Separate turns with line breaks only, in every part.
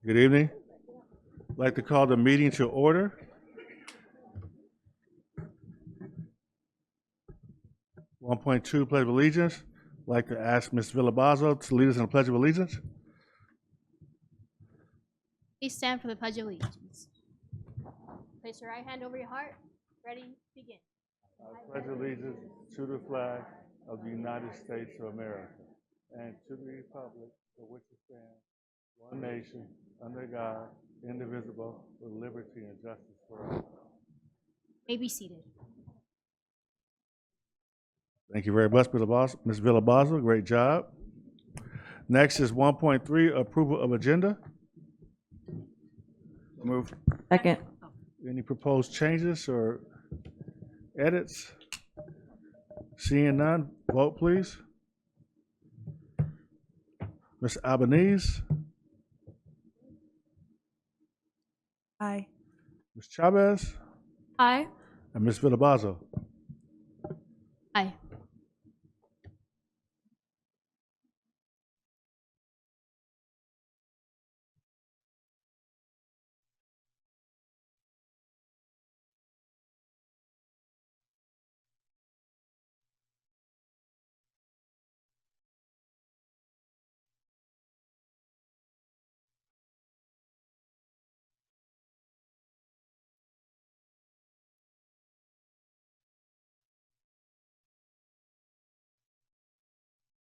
Good evening. I'd like to call the meeting to order. One point two, Pledge of Allegiance. I'd like to ask Ms. Villalbazo to lead us in the Pledge of Allegiance.
Please stand for the Pledge of Allegiance. Place your right hand over your heart. Ready, begin.
I pledge allegiance to the flag of the United States of America and to the republic for which it stands, one nation, under God, indivisible, with liberty and justice for all.
May be seated.
Thank you very much, Ms. Villalbazo. Great job. Next is 1.3, approval of agenda. Move.
Second.
Any proposed changes or edits? Seeing none, vote please. Ms. Albanese,
Aye.
Ms. Chavez,
Aye.
and Ms. Villalbazo.
Aye.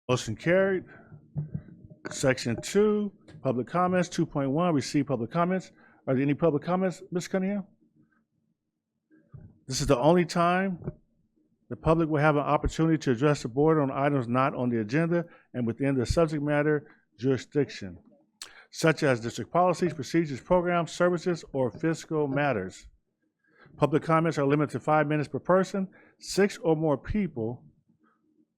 Motion carried. Section 2, public comments. 2.1, receive public comments. Are there any public comments, Ms. Cunningham? This is the only time the public will have an opportunity to address the board on items not on the agenda and within the subject matter jurisdiction, such as district policies, procedures, programs, services, or fiscal matters. Public comments are limited to 5 minutes per person. 6 or more people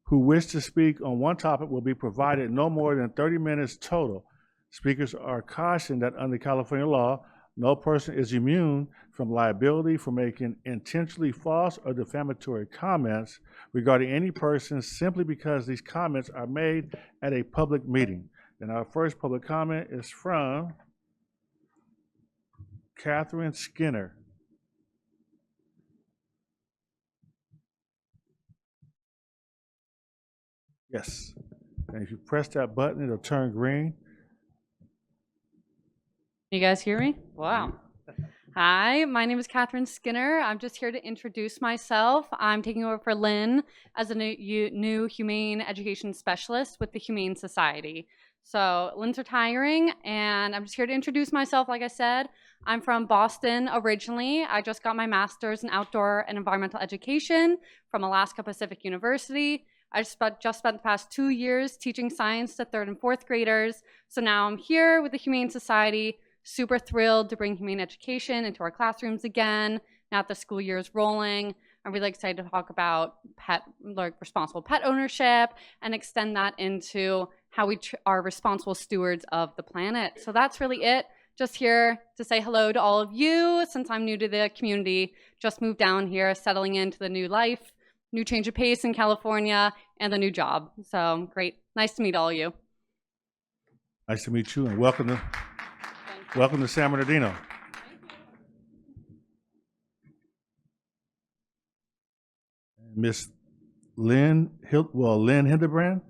who wish to speak on one topic will be provided no more than 30 minutes total. Speakers are cautioned that under California law, no person is immune from liability for making intentionally false or defamatory comments regarding any person simply because these comments are made at a public meeting. And our first public comment is from Catherine Skinner. Yes. And if you press that button, it'll turn green.
You guys hear me? Wow. Hi, my name is Catherine Skinner. I'm just here to introduce myself. I'm taking over for Lynn as a new humane education specialist with the Humane Society. So Lynn's retiring, and I'm just here to introduce myself. Like I said, I'm from Boston originally. I just got my master's in outdoor and environmental education from Alaska Pacific University. I just spent the past 2 years teaching science to 3rd and 4th graders. So now I'm here with the Humane Society, super thrilled to bring humane education into our classrooms again. Now that the school year is rolling, I'm really excited to talk about responsible pet ownership and extend that into how we are responsible stewards of the planet. So that's really it. Just here to say hello to all of you since I'm new to the community. Just moved down here, settling into the new life, new change of pace in California, and a new job. So great. Nice to meet all of you.
Nice to meet you, and welcome to San Bernardino. Miss Lynn Hildebrand.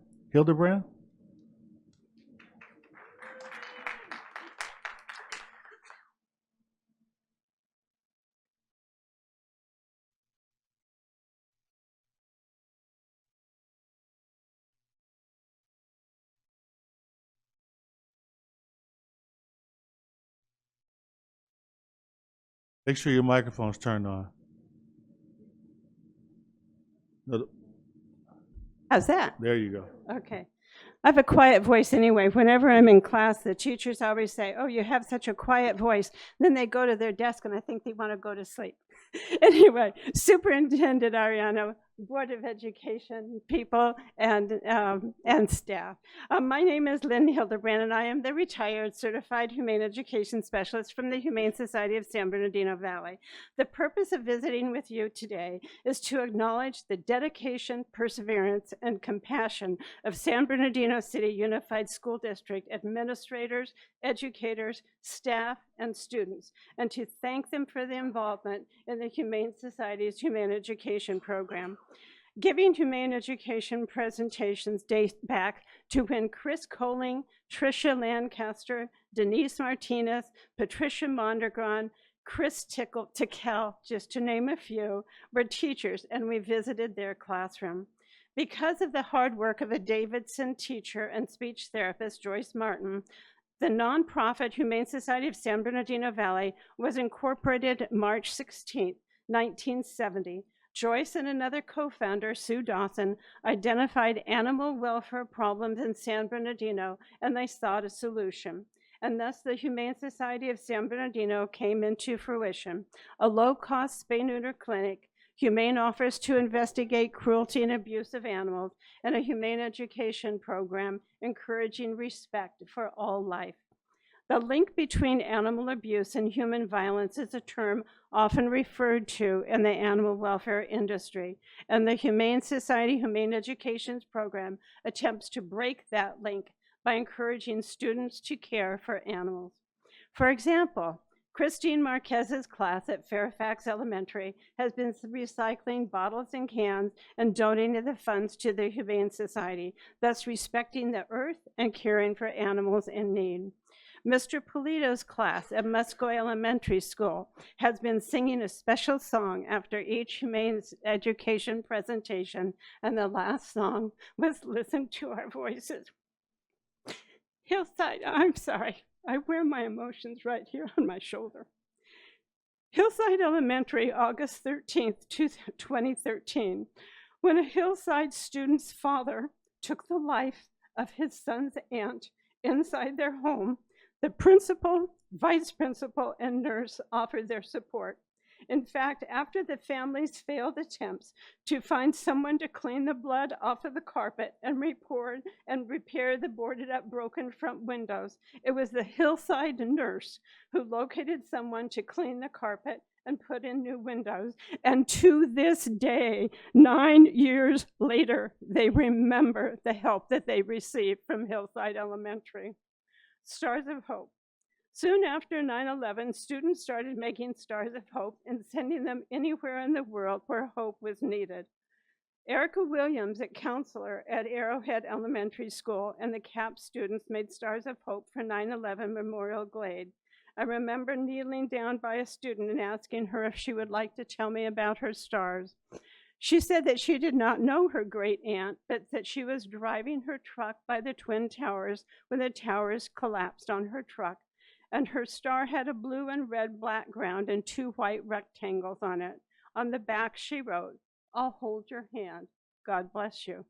Make sure your microphone's turned on. No,
How's that?
there you go.
Okay. I have a quiet voice anyway. Whenever I'm in class, the teachers always say, "Oh, you have such a quiet voice." Then they go to their desk and I think they want to go to sleep. Anyway, Superintendent Ariano, Board of Education people and staff. My name is Lynn Hildebrand, and I am the retired Certified Humane Education Specialist from the Humane Society of San Bernardino Valley. The purpose of visiting with you today is to acknowledge the dedication, perseverance, and compassion of San Bernardino City Unified School District administrators, educators, staff, and students, and to thank them for their involvement in the Humane Society's Humane Education program. Giving humane education presentations date back to when Chris Coling, Tricia Lancaster, Denise Martinez, Patricia Mondragon, Chris Tickell, just to name a few, were teachers, and we visited their classroom. Because of the hard work of a Davidson teacher and speech therapist, Joyce Martin, the nonprofit Humane Society of San Bernardino Valley was incorporated March 16, 1970. Joyce and another co-founder, Sue Dawson, identified animal welfare problems in San Bernardino, and they sought a solution. And thus the Humane Society of San Bernardino came into fruition. A low-cost spay-neuter clinic, humane offers to investigate cruelty and abuse of animals, and a humane education program encouraging respect for all life. The link between animal abuse and human violence is a term often referred to in the animal welfare industry, and the Humane Society Humane Education program attempts to break that link by encouraging students to care for animals. For example, Christine Marquez's class at Fairfax Elementary has been recycling bottles and cans and donating the funds to the Humane Society, thus respecting the earth and caring for animals in need. Mr. Polito's class at Musco Elementary School has been singing a special song after each humane education presentation, and the last song was "Listen to Our Voices." Hillside, I'm sorry, I wear my emotions right here on my shoulder. Hillside Elementary, August 13th, 2013, when a Hillside student's father took the life of his son's aunt inside their home, the principal, vice principal, and nurse offered their support. In fact, after the family's failed attempts to find someone to clean the blood off of the carpet and repair the boarded up broken front windows, it was the Hillside nurse who located someone to clean the carpet and put in new windows. And to this day, 9 years later, they remember the help that they received from Hillside Elementary. Stars of Hope. Soon after 9/11, students started making Stars of Hope and sending them anywhere in the world where hope was needed. Erica Williams, a counselor at Arrowhead Elementary School, and the CAP students made Stars of Hope for 9/11 Memorial Glade. I remember kneeling down by a student and asking her if she would like to tell me about her stars. She said that she did not know her great aunt, but that she was driving her truck by the Twin Towers when the towers collapsed on her truck, and her star had a blue and red background and 2 white rectangles on it. On the back, she wrote, "I'll hold your hand. God bless you."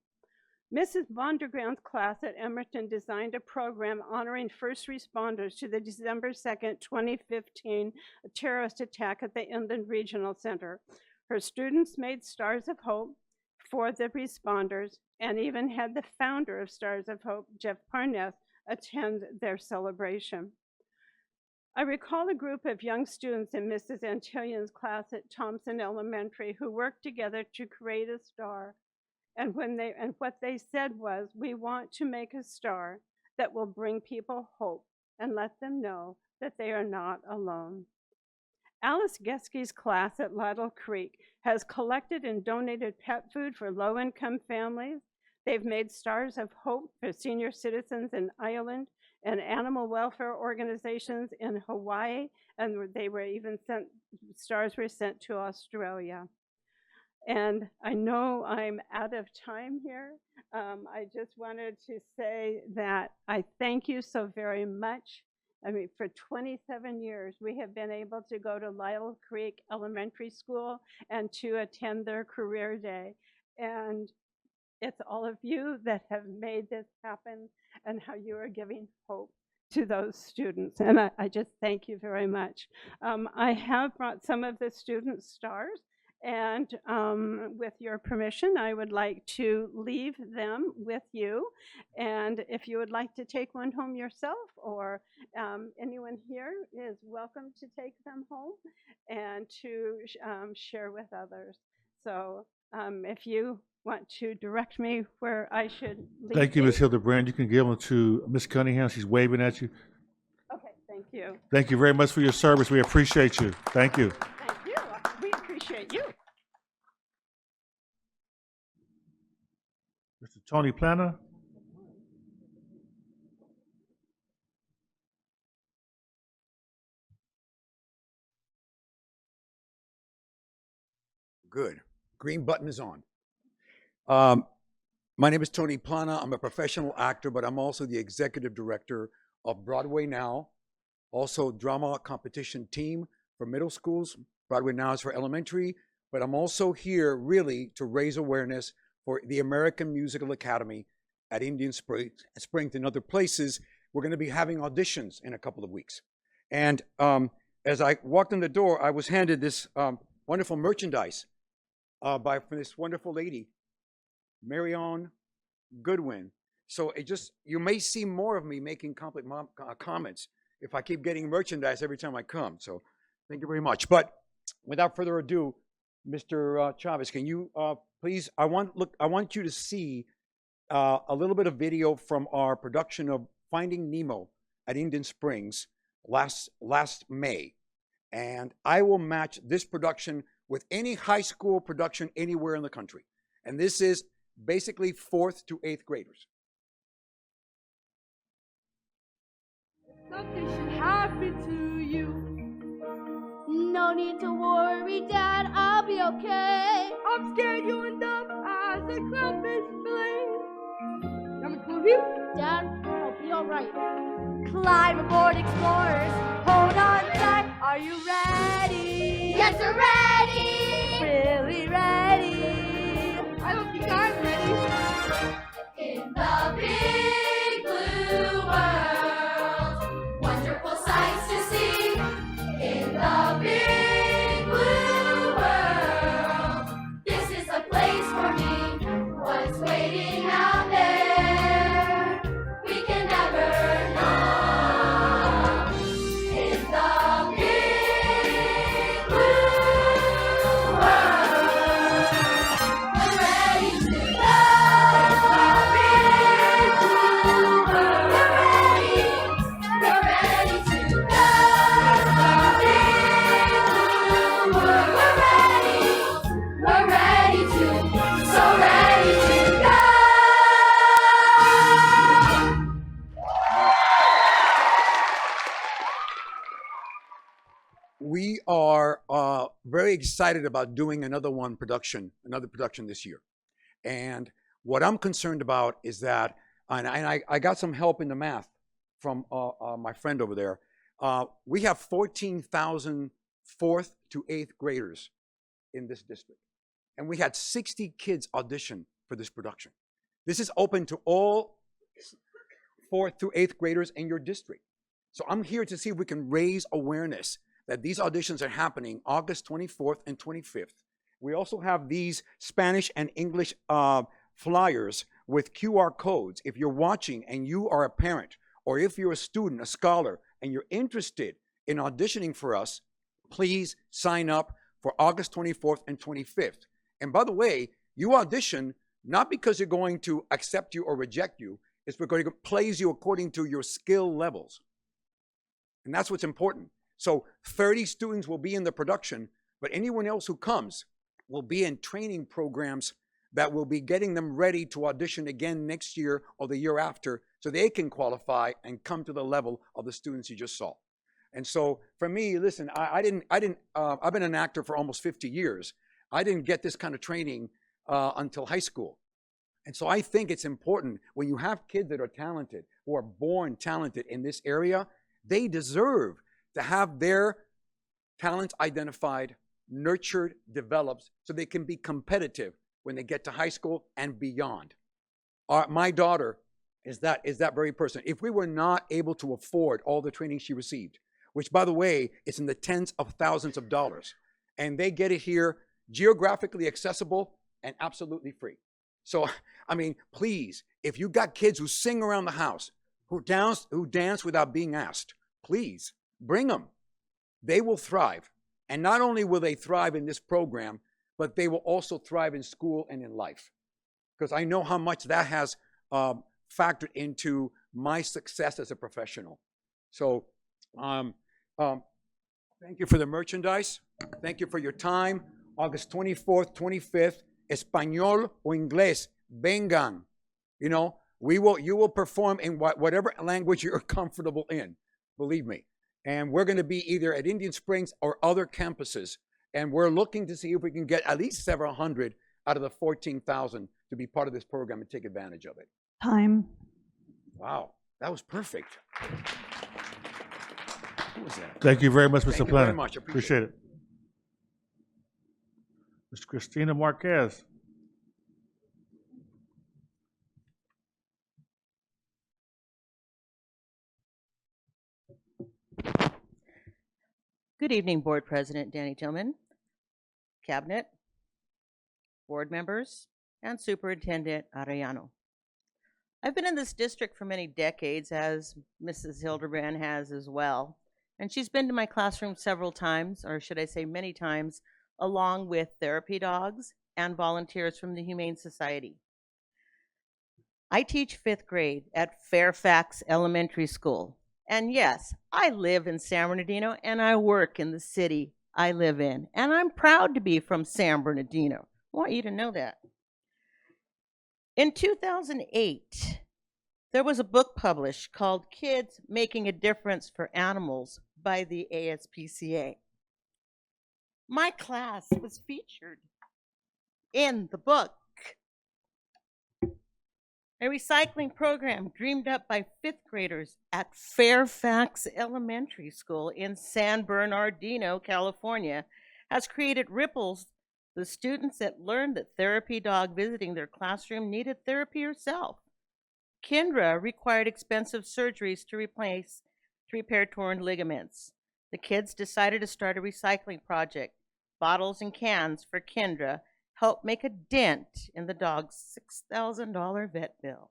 Mrs. Vonderground's class at Emerton designed a program honoring first responders to the December 2nd, 2015 terrorist attack at the Inland Regional Center. Her students made Stars of Hope for the responders and even had the founder of Stars of Hope, Jeff Parness, attend their celebration. I recall a group of young students in Mrs. Antillian's class at Thompson Elementary who worked together to create a star. And what they said was, "We want to make a star that will bring people hope and let them know that they are not alone." Alice Geske class at Laddle Creek has collected and donated pet food for low-income families. They've made Stars of Hope for senior citizens in Ireland and animal welfare organizations in Hawaii, and they were even stars were sent to Australia. And I know I'm out of time here. I just wanted to say that I thank you so very much. I mean, for 27 years, we have been able to go to Laddle Creek Elementary School and to attend their career day. And it's all of you that have made this happen and how you are giving hope to those students. And I just thank you very much. I have brought some of the students' stars, And with your permission, I would like to leave them with you. And if you would like to take one home yourself, or anyone here is welcome to take them home and to share with others. So if you want to direct me where I should leave
Thank you,
these.
Ms. Hildebrand. You can give them to Ms. Cunningham. She's waving at you.
Okay, thank you.
Thank you very much for your service. We appreciate you. Thank you.
Thank you. We appreciate you.
Mr. Tony Planner.
Good. Green button is on. My name is Tony Plana. I'm a professional actor, but I'm also the executive director of Broadway Now, also drama competition team for middle schools. Broadway Now is for elementary, but I'm also here really to raise awareness for the American Musical Academy at Indian Springs and other places. We're going to be having auditions in a couple of weeks. And as I walked in the door, I was handed this wonderful merchandise from this wonderful lady, Marion Goodwin. So you may see more of me making comments if I keep getting merchandise every time I come. So thank you very much. But without further ado, Mr. Chavez, can you please? I want you to see a little bit of video from our production of Finding Nemo at Indian Springs last May, and I will match this production with any high school production anywhere in the country. And this is basically 4th to 8th graders.
Something should happen to you.
No need to worry, Dad, I'll be okay.
I'm scared you end up as a clownfish fillet. You want me to come with you?
Dad, I'll be alright.
Climb aboard, explorers. Hold on tight. Are you ready?
Yes, we're ready!
Really ready? I don't think I'm ready.
In the big blue world, wonderful sights to see. In the big blue world, this is the place for me. What's waiting out there, we can never know. In the big blue world, we're ready to go.
We are very excited about doing another production this year. And what I'm concerned about is that, and I got some help in the math from my friend over there. We have 14,000 4th to 8th graders in this district. And we had 60 kids audition for this production. This is open to all 4th to 8th graders in your district. So I'm here to see if we can raise awareness that these auditions are happening August 24th and 25th. We also have these Spanish and English flyers with QR codes. If you're watching and you are a parent, or if you're a student, a scholar, and you're interested in auditioning for us, please sign up for August 24th and 25th. And by the way, you audition not because they're going to accept you or reject you, it's because it plays you according to your skill levels. And that's what's important. So 30 students will be in the production, but anyone else who comes will be in training programs that will be getting them ready to audition again next year or the year after, so they can qualify and come to the level of the students you just saw. And so for me, listen, I've been an actor for almost 50 years. I didn't get this kind of training until high school. And so I think it's important when you have kids that are talented, who are born talented in this area, they deserve to have their talents identified, nurtured, developed, so they can be competitive when they get to high school and beyond. My daughter is that very person. If we were not able to afford all the training she received, which by the way, is in the tens of thousands of dollars, and they get it here geographically accessible, and absolutely free. So, I mean, please, if you got kids who sing around the house, who dance without being asked, please bring them. They will thrive. And not only will they thrive in this program, but they will also thrive in school and in life. Because I know how much that has factored into my success as a professional. So thank you for the merchandise. Thank you for your time. August 24th, 25th, Español o Inglés, vengan. You know, you will perform in whatever language you're comfortable in, believe me. And we're going to be either at Indian Springs or other campuses. And we're looking to see if we can get at least several hundred out of the 14,000 to be part of this program and take advantage of it.
Time.
Wow, that was perfect. Who was that?
Thank you very much,
Thank
Mr.
you very
Planner.
much.
Appreciate it. Ms. Christina Marquez.
Good evening, Board President Danny Tillman, Cabinet, board members, and Superintendent Arellano. I've been in this district for many decades, as Mrs. Hildebrand has as well, and she's been to my classroom several times, or should I say many times, along with therapy dogs and volunteers from the Humane Society. I teach 5th grade at Fairfax Elementary School. And yes, I live in San Bernardino and I work in the city I live in. And I'm proud to be from San Bernardino. I want you to know that. In 2008, there was a book published called Kids Making a Difference for Animals by the ASPCA. My class was featured in the book. A recycling program dreamed up by 5th graders at Fairfax Elementary School in San Bernardino, California, has created ripples. The students that learned that therapy dog visiting their classroom needed therapy herself. Kendra required expensive surgeries to repair torn ligaments. The kids decided to start a recycling project. Bottles and cans for Kendra helped make a dent in the dog's $6,000 vet bill.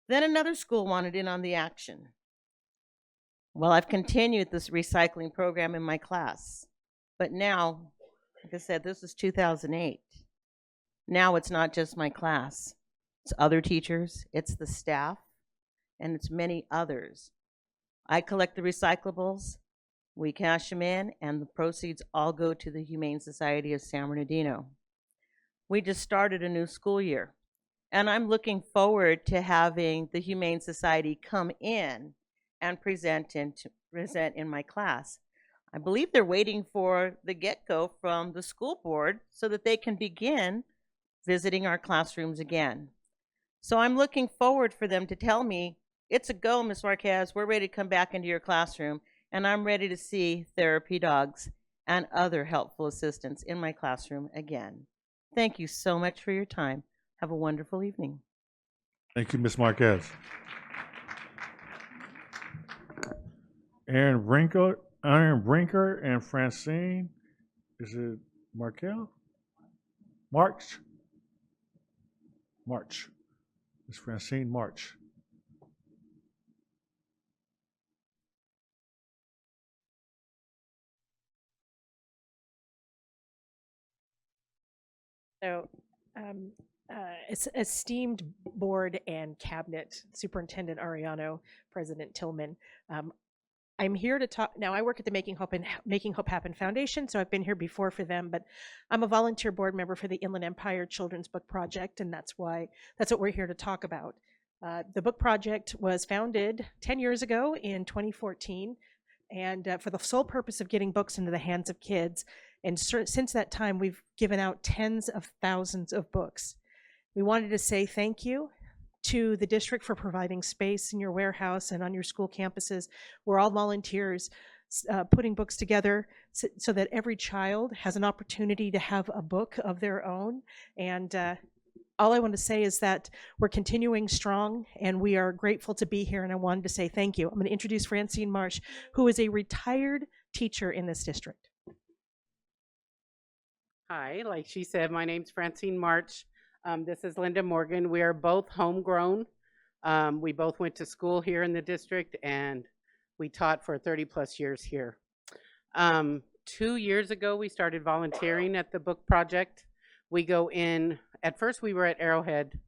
Then another school wanted in on the action. Well, I've continued this recycling program in my class, but now, like I said, this is 2008. Now it's not just my class. It's other teachers, it's the staff, and it's many others. I collect the recyclables, we cash them in, and the proceeds all go to the Humane Society of San Bernardino. We just started a new school year, and I'm looking forward to having the Humane Society come in and present in my class. I believe they're waiting for the get-go from the school board so that they can begin visiting our classrooms again. So I'm looking forward for them to tell me, it's a go, Ms. Marquez, we're ready to come back into your classroom, and I'm ready to see therapy dogs and other helpful assistants in my classroom again. Thank you so much for your time. Have a wonderful evening.
Thank you, Ms. Marquez. Aaron Brinker and Francine, is it Markel? March. Ms. Francine March.
So, it's esteemed board and cabinet, Superintendent Arellano, President Tillman. I'm here to talk. Now, I work at the Making Hope Happen Foundation, so I've been here before for them. But I'm a volunteer board member for the Inland Empire Children's Book Project, and that's what we're here to talk about. The book project was founded 10 years ago in 2014, and for the sole purpose of getting books into the hands of kids. And since that time, we've given out tens of thousands of books. We wanted to say thank you to the district for providing space in your warehouse and on your school campuses. We're all volunteers putting books together so that every child has an opportunity to have a book of their own. And all I want to say is that we're continuing strong and we are grateful to be here. And I wanted to say thank you. I'm going to introduce Francine Marsh, who is a retired teacher in this district.
Hi, like she said, my name's Francine March. This is Linda Morgan. We are both homegrown. We both went to school here in the district, and we taught for 30 plus years here. 2 years ago, we started volunteering at the book project. We go in, at first we were at Arrowhead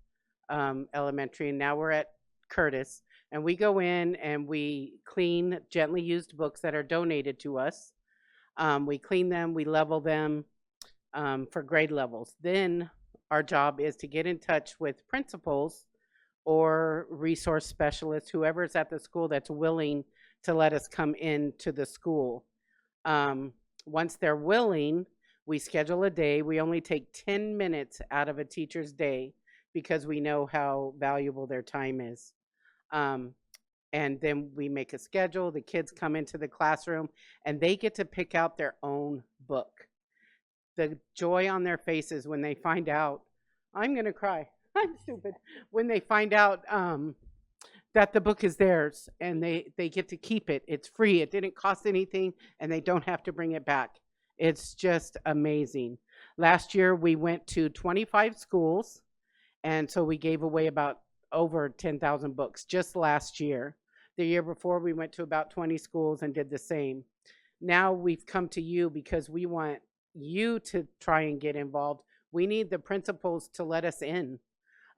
Elementary, and now we're at Curtis. And we go in and we clean gently used books that are donated to us. We clean them, we level them for grade levels. Then our job is to get in touch with principals or resource specialists, whoever's at the school that's willing to let us come into the school. Once they're willing, we schedule a day. We only take 10 minutes out of a teacher's day because we know how valuable their time is. And then we make a schedule. The kids come into the classroom and they get to pick out their own book. The joy on their faces when they find out, I'm gonna cry, I'm stupid, when they find out that the book is theirs and they get to keep it. It's free, it didn't cost anything, and they don't have to bring it back. It's just amazing. Last year we went to 25 schools, and so we gave away about over 10,000 books just last year. The year before we went to about 20 schools and did the same. Now we've come to you because we want you to try and get involved. We need the principals to let us in.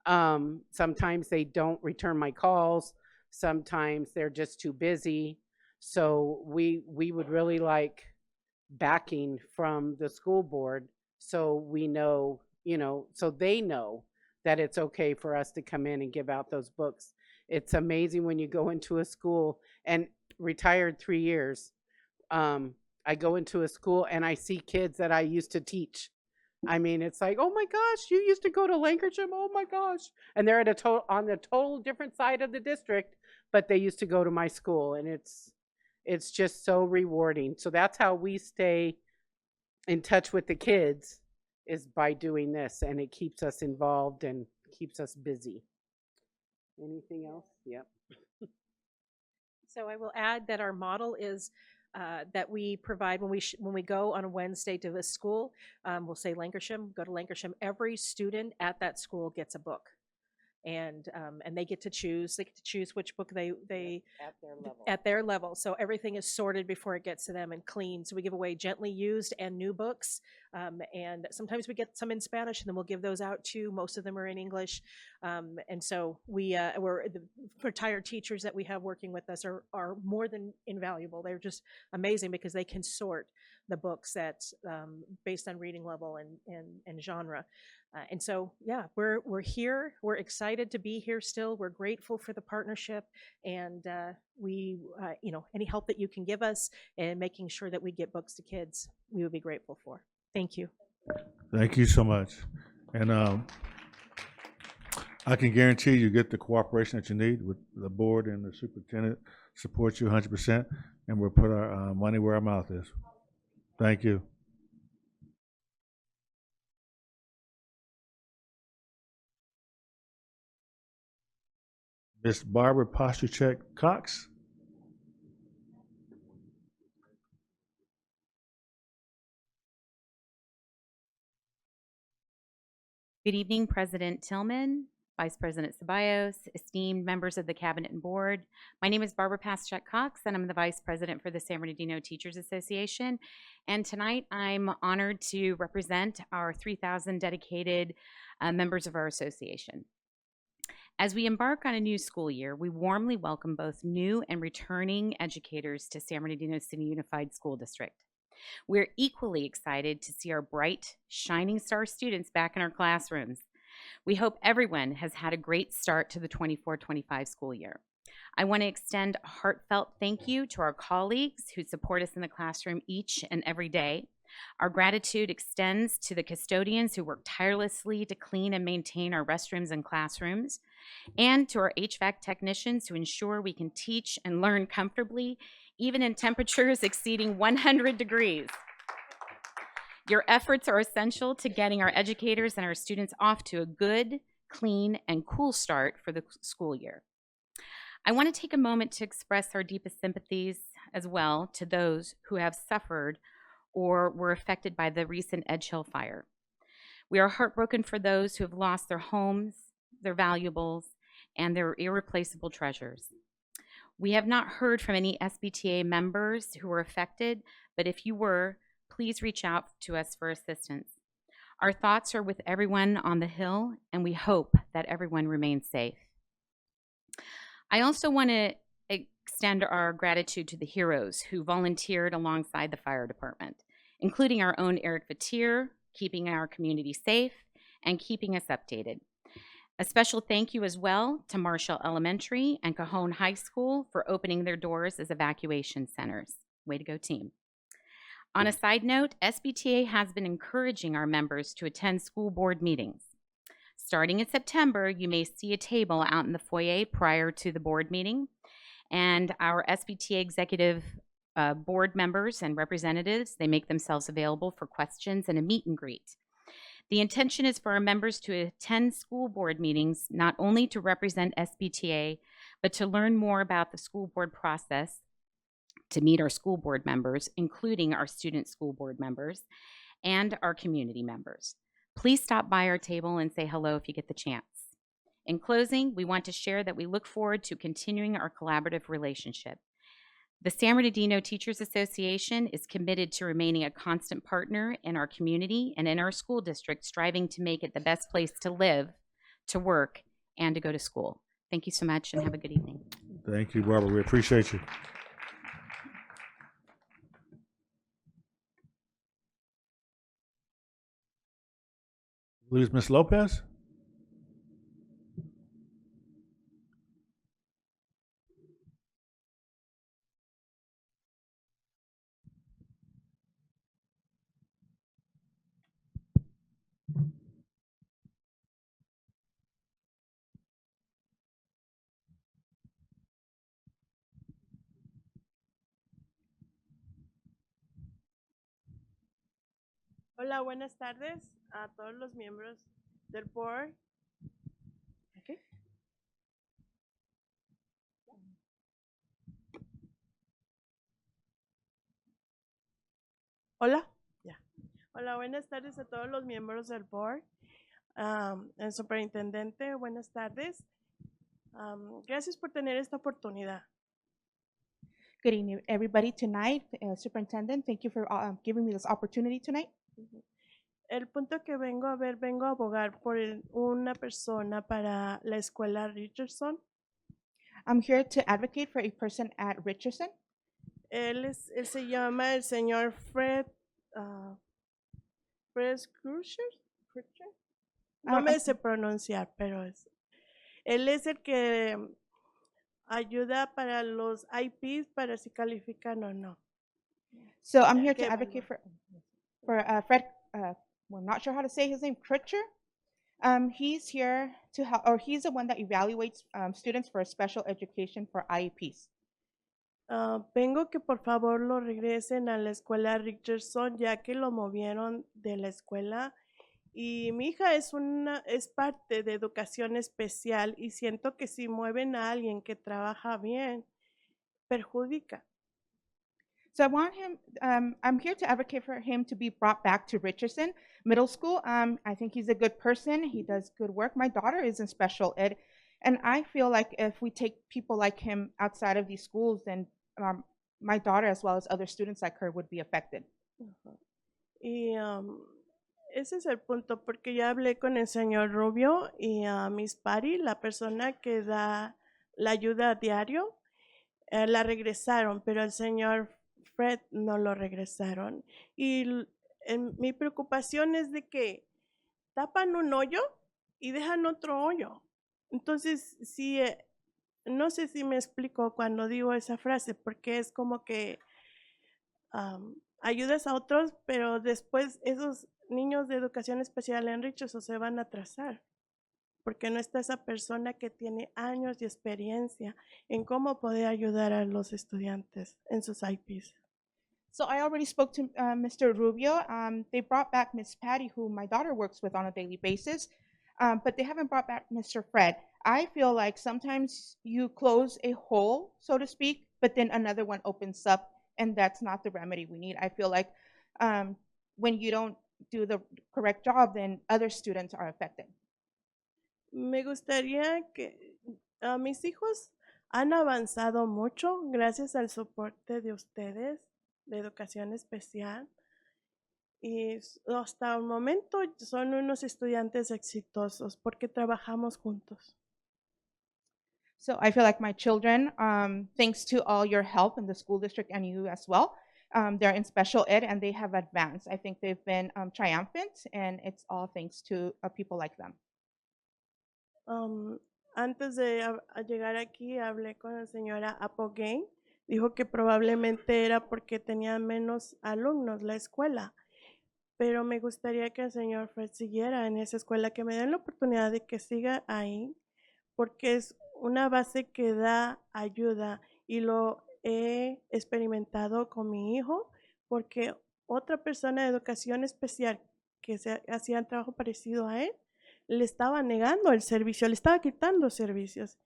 Sometimes they don't return my calls. Sometimes they're just too busy. So we would really like backing from the school board so we know, so they know that it's okay for us to come in and give out those books. It's amazing when you go into a school, and retired 3 years, I go into a school and I see kids that I used to teach. I mean, it's like, oh my gosh, you used to go to Lancashire, oh my gosh. And they're at on the total different side of the district, but they used to go to my school, and it's just so rewarding. So that's how we stay in touch with the kids, is by doing this, and it keeps us involved and keeps us busy. Anything else? Yep.
So I will add that our model is that we provide when we go on a Wednesday to the school. We'll say Lancashire, go to Lancashire. Every student at that school gets a book, and they get to choose. They get to choose which book they
At their level.
at their level. So everything is sorted before it gets to them and clean. So we give away gently used and new books. And sometimes we get some in Spanish, and then we'll give those out too. Most of them are in English. And so we're the retired teachers that we have working with us are more than invaluable. They're just amazing because they can sort the books that based on reading level and genre. And so, yeah, we're here. We're excited to be here still. We're grateful for the partnership, and we, any help that you can give us in making sure that we get books to kids, we would be grateful for. Thank you.
Thank you so much. And I can guarantee you get the cooperation that you need with the board, and the superintendent supports you 100%, and we'll put our money where our mouth is. Thank you. Ms. Barbara Postuchek Cox.
Good evening, President Tillman, Vice President Ceballos, esteemed members of the Cabinet and Board. My name is Barbara Postuchek Cox, and I'm the Vice President for the San Bernardino Teachers Association. And tonight I'm honored to represent our 3,000 dedicated members of our association. As we embark on a new school year, we warmly welcome both new and returning educators to San Bernardino City Unified School District. We're equally excited to see our bright, shining star students back in our classrooms. We hope everyone has had a great start to the 24-25 school year. I want to extend a heartfelt thank you to our colleagues who support us in the classroom each and every day. Our gratitude extends to the custodians who work tirelessly to clean and maintain our restrooms and classrooms, and to our HVAC technicians who ensure we can teach and learn comfortably, even in temperatures exceeding 100 degrees. Your efforts are essential to getting our educators and our students off to a good, clean, and cool start for the school year. I want to take a moment to express our deepest sympathies as well to those who have suffered or were affected by the recent Edge Hill fire. We are heartbroken for those who have lost their homes, their valuables, and their irreplaceable treasures. We have not heard from any SBTA members who were affected, but if you were, please reach out to us for assistance. Our thoughts are with everyone on the Hill, and we hope that everyone remains safe. I also want to extend our gratitude to the heroes who volunteered alongside the fire department, including our own Eric Vatier, keeping our community safe and keeping us updated. A special thank you as well to Marshall Elementary and Cajon High School for opening their doors as evacuation centers. Way to go, team. On a side note, SBTA has been encouraging our members to attend school board meetings. Starting in September, you may see a table out in the foyer prior to the board meeting, and our SBTA executive board members and representatives, they make themselves available for questions and a meet and greet. The intention is for our members to attend school board meetings, not only to represent SBTA, but to learn more about the school board process, to meet our school board members, including our student school board members, and our community members. Please stop by our table and say hello if you get the chance. In closing, we want to share that we look forward to continuing our collaborative relationship. The San Bernardino Teachers Association is committed to remaining a constant partner in our community and in our school district, striving to make it the best place to live, to work, and to go to school. Thank you so much and have a good evening.
Thank you, Barbara. We appreciate you. Lose Ms. Lopez?
Hola, buenas tardes a todos los miembros del board. Okay. Hola. Yeah. Hola, buenas tardes a todos los miembros del board. El superintendente, buenas tardes. Gracias por tener esta oportunidad.
Good evening, everybody. Tonight, Superintendent, thank you for giving me this opportunity tonight.
El punto que vengo a ver, vengo a abogar por una persona para la escuela Richardson.
I'm here to advocate for a person at Richardson.
Él se llama el señor Fred Crusher. No me sé pronunciar, pero él es el que ayuda para los IPs para si califican o no.
So I'm here to advocate for Fred. Well, not sure how to say his name. Crutcher. He's here to help, or he's the one that evaluates students for special education for IEPs.
Vengo que por favor lo regresen a la escuela Richardson, ya que lo movieron de la escuela. Y mi hija es parte de educación especial y siento que si mueven a alguien que trabaja bien, perjudica.
So I want him, I'm here to advocate for him to be brought back to Richardson Middle School. I think he's a good person. He does good work. My daughter is in special ed. And I feel like if we take people like him outside of these schools, then my daughter, as well as other students like her, would be affected.
Y ese es el punto, porque ya hablé con el señor Rubio y a Miss Patty, la persona que da la ayuda a diario, la regresaron, pero el señor Fred no lo regresaron. Y mi preocupación es de que tapan un hoyo y dejan otro hoyo. Entonces, sí, no sé si me explico cuando digo esa frase, porque es como que ayudas a otros, pero después esos niños de educación especial en Richardson se van a atrasar, porque no está esa persona que tiene años de experiencia en cómo poder ayudar a los estudiantes en sus IPs.
So I already spoke to Mr. Rubio. They brought back Miss Patty, who my daughter works with on a daily basis, but they haven't brought back Mr. Fred. I feel like sometimes you close a hole, so to speak, but then another one opens up, and that's not the remedy we need. I feel like when you don't do the correct job, then other students are affected.
Me gustaría que mis hijos han avanzado mucho gracias al soporte de ustedes de educación especial y hasta el momento son unos estudiantes exitosos porque trabajamos juntos.
So I feel like my children, thanks to all your help in the school district and you as well, they're in special ed and they have advanced. I think they've been triumphant, and it's all thanks to people like them.
Antes de llegar aquí, hablé con la señora Applegate. Dijo que probablemente era porque tenía menos alumnos la escuela. Pero me gustaría que el señor Fred siguiera en esa escuela, que me den la oportunidad de que siga ahí, porque es una base que da ayuda y lo he experimentado con mi hijo, porque otra persona de educación especial que hacía un trabajo parecido a él, le estaba negando el servicio, le estaba quitando servicios.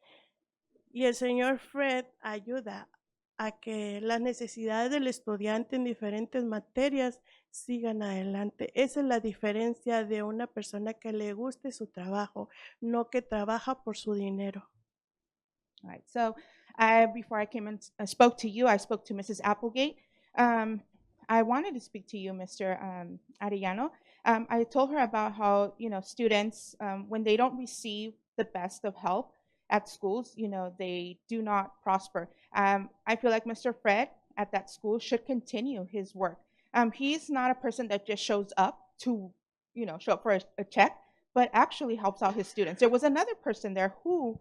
Y el señor Fred ayuda a que las necesidades del estudiante en diferentes materias sigan adelante. Esa es la diferencia de una persona que le guste su trabajo, no que trabaja por su dinero.
All right. So before I came and spoke to you, I spoke to Mrs. Applegate. I wanted to speak to you, Mr. Arellano. I told her about how, students, when they don't receive the best of help at schools, they do not prosper. I feel like Mr. Fred at that school should continue his work. He's not a person that just shows up to, show up for a check, but actually helps out his students. There was another person there who,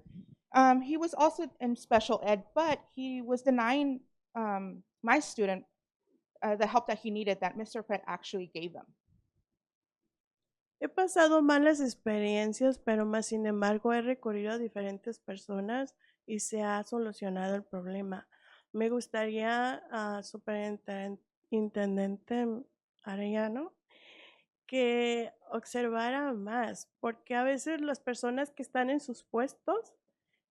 he was also in special ed, but he was denying my student the help that he needed that Mr. Fred actually gave them.
He pasado malas experiencias, pero más sin embargo he recurrido a diferentes personas y se ha solucionado el problema. Me gustaría, superintendente Arellano, que observara más, porque a veces las personas que están en sus puestos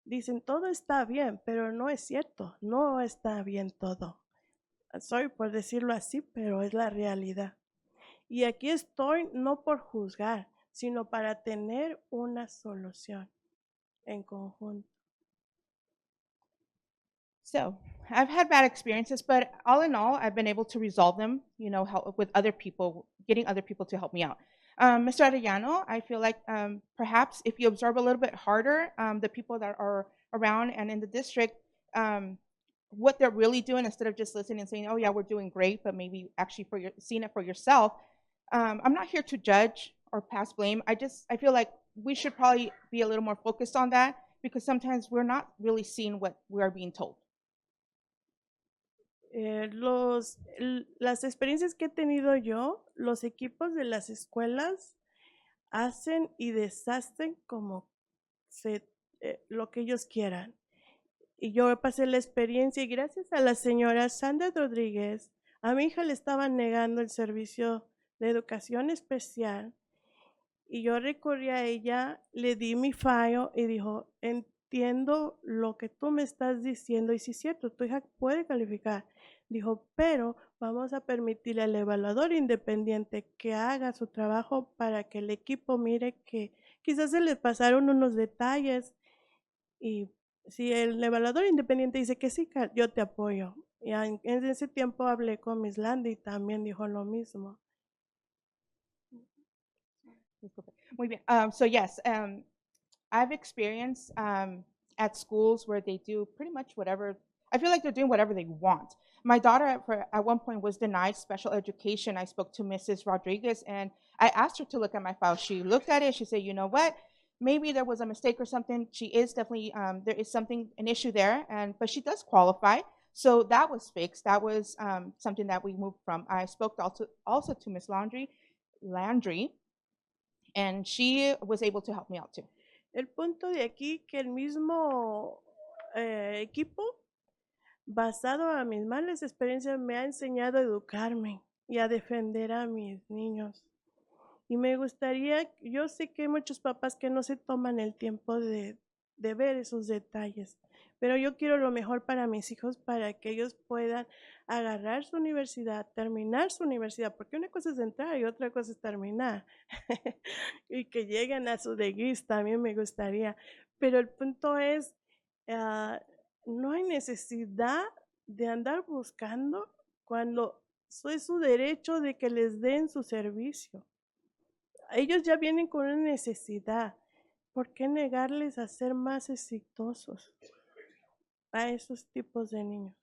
dicen todo está bien, pero no es cierto, no está bien todo. Sorry por decirlo así, pero es la realidad. Y aquí estoy no por juzgar, sino para tener una solución en conjunto.
So I've had bad experiences, but all in all, I've been able to resolve them, help with other people, getting other people to help me out. Mr. Arellano, I feel like perhaps if you observe a little bit harder, the people that are around and in the district, what they're really doing, instead of just listening and saying, oh yeah, we're doing great, but maybe actually seeing it for yourself. I'm not here to judge or pass blame. I feel like we should probably be a little more focused on that, because sometimes we're not really seeing what we are being told.
Las experiencias que he tenido yo, los equipos de las escuelas hacen y deshacen como lo que ellos quieran. Y yo pasé la experiencia y gracias a la señora Sandra Rodríguez, a mi hija le estaban negando el servicio de educación especial y yo recurrí a ella, le di mi fallo y dijo, entiendo lo que tú me estás diciendo y sí es cierto, tu hija puede calificar. Dijo, pero vamos a permitirle al evaluador independiente que haga su trabajo para que el equipo mire que quizás se les pasaron unos detalles y si el evaluador independiente dice que sí, yo te apoyo. Y en ese tiempo hablé con Miss Landy y también dijo lo mismo.
Muy bien. So yes, I've experienced at schools where they do pretty much whatever. I feel like they're doing whatever they want. My daughter at one point was denied special education. I spoke to Mrs. Rodriguez and I asked her to look at my file. She looked at it. She said, you know what? Maybe there was a mistake or something. She is definitely, there is an issue there, but she does qualify. So that was fixed. That was something that we moved from. I spoke also to Miss Landry, and she was able to help me out too.
El punto de aquí que el mismo equipo, basado a mis malas experiencias, me ha enseñado a educarme y a defender a mis niños. Y me gustaría, yo sé que hay muchos papás que no se toman el tiempo de de ver esos detalles. Pero yo quiero lo mejor para mis hijos, para que ellos puedan agarrar su universidad, terminar su universidad, porque una cosa es entrar y otra cosa es terminar. Y que lleguen a su degrees también me gustaría. Pero el punto es, ah, no hay necesidad de andar buscando cuando es su derecho de que les den su servicio. Ellos ya vienen con una necesidad. ¿Por qué negarles a ser más exitosos a esos tipos de niños?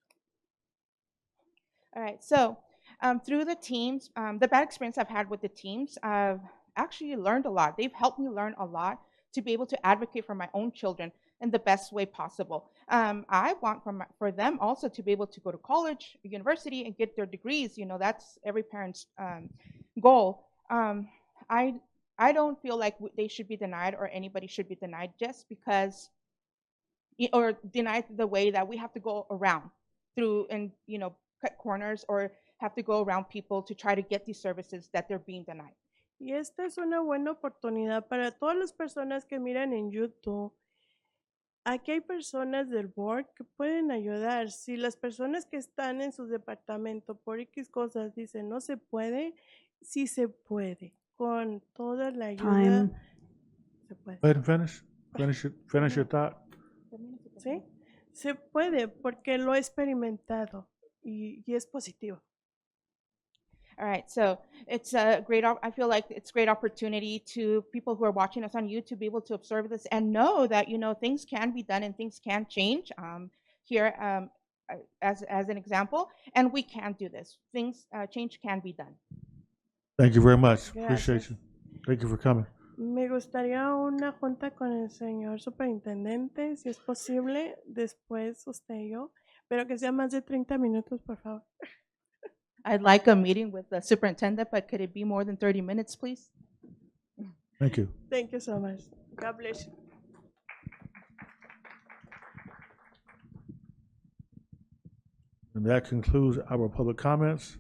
All right. So, through the teams, the bad experience I've had with the teams, I've actually learned a lot. They've helped me learn a lot to be able to advocate for my own children in the best way possible. I want for them also to be able to go to college, university, and get their degrees. You know, that's every parent's goal. I don't feel like they should be denied or anybody should be denied just because or denied the way that we have to go around through and cut corners or have to go around people to try to get these services that they're being denied.
Y esta es una buena oportunidad para todas las personas que miran en YouTube. Aquí hay personas del board que pueden ayudar. Si las personas que están en su departamento por X cosas dicen no se puede, sí se puede. Con toda la ayuda se puede.
Go ahead and finish your thought.
¿Sí? Se puede porque lo he experimentado y es positivo.
All right, so it's a I feel like it's a great opportunity to people who are watching us on YouTube to be able to observe this and know that, things can be done and things can change here as an example, and we can do this. Things, change can be done.
Thank you very much.
Gracias.
Appreciate you. Thank you for coming.
Me gustaría una junta con el señor superintendente, si es posible, después usted y yo, pero que sea más de 30 minutos, por favor.
I'd like a meeting with the superintendent, but could it be more than 30 minutes, please?
Thank you.
Thank you so much. God bless you.
And that concludes our public comments.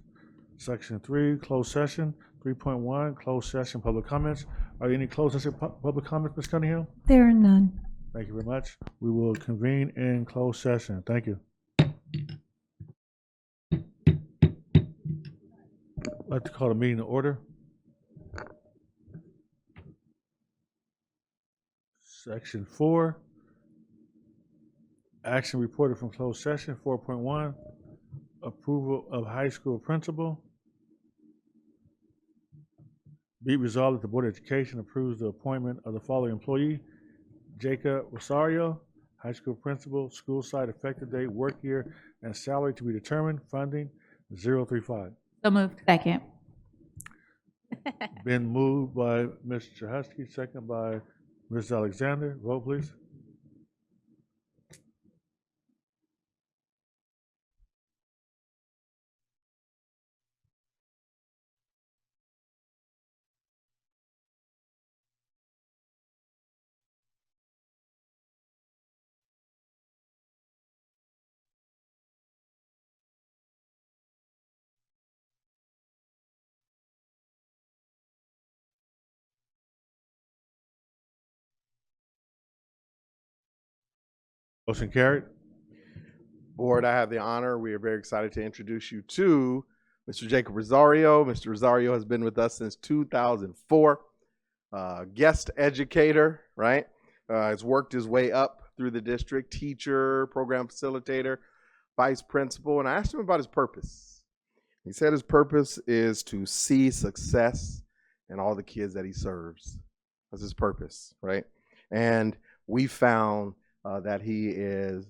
Section 3, closed session. 3.1, closed session, public comments. Are there any closed session public comments, Ms. Cunningham?
There are none.
Thank you very much. We will convene in closed session. Thank you. I'd like to call the meeting to order. Section 4, action reported from closed session. 4.1, approval of high school principal. Be it resolved that the Board of Education approves the appointment of the following employee: Jacob Rosario, high school principal, school site, effective date, work year, and salary to be determined, funding 035.
So moved. Second.
Been moved by Ms. Chahusky, second by Ms. Alexander. Vote, please. Motion carried.
Board, I have the honor. We are very excited to introduce you to Mr. Jacob Rosario. Mr. Rosario has been with us since 2004. Guest educator, right? Has worked his way up through the district, teacher, program facilitator, vice principal, and I asked him about his purpose. He said his purpose is to see success in all the kids that he serves. That's his purpose, right? And we found that he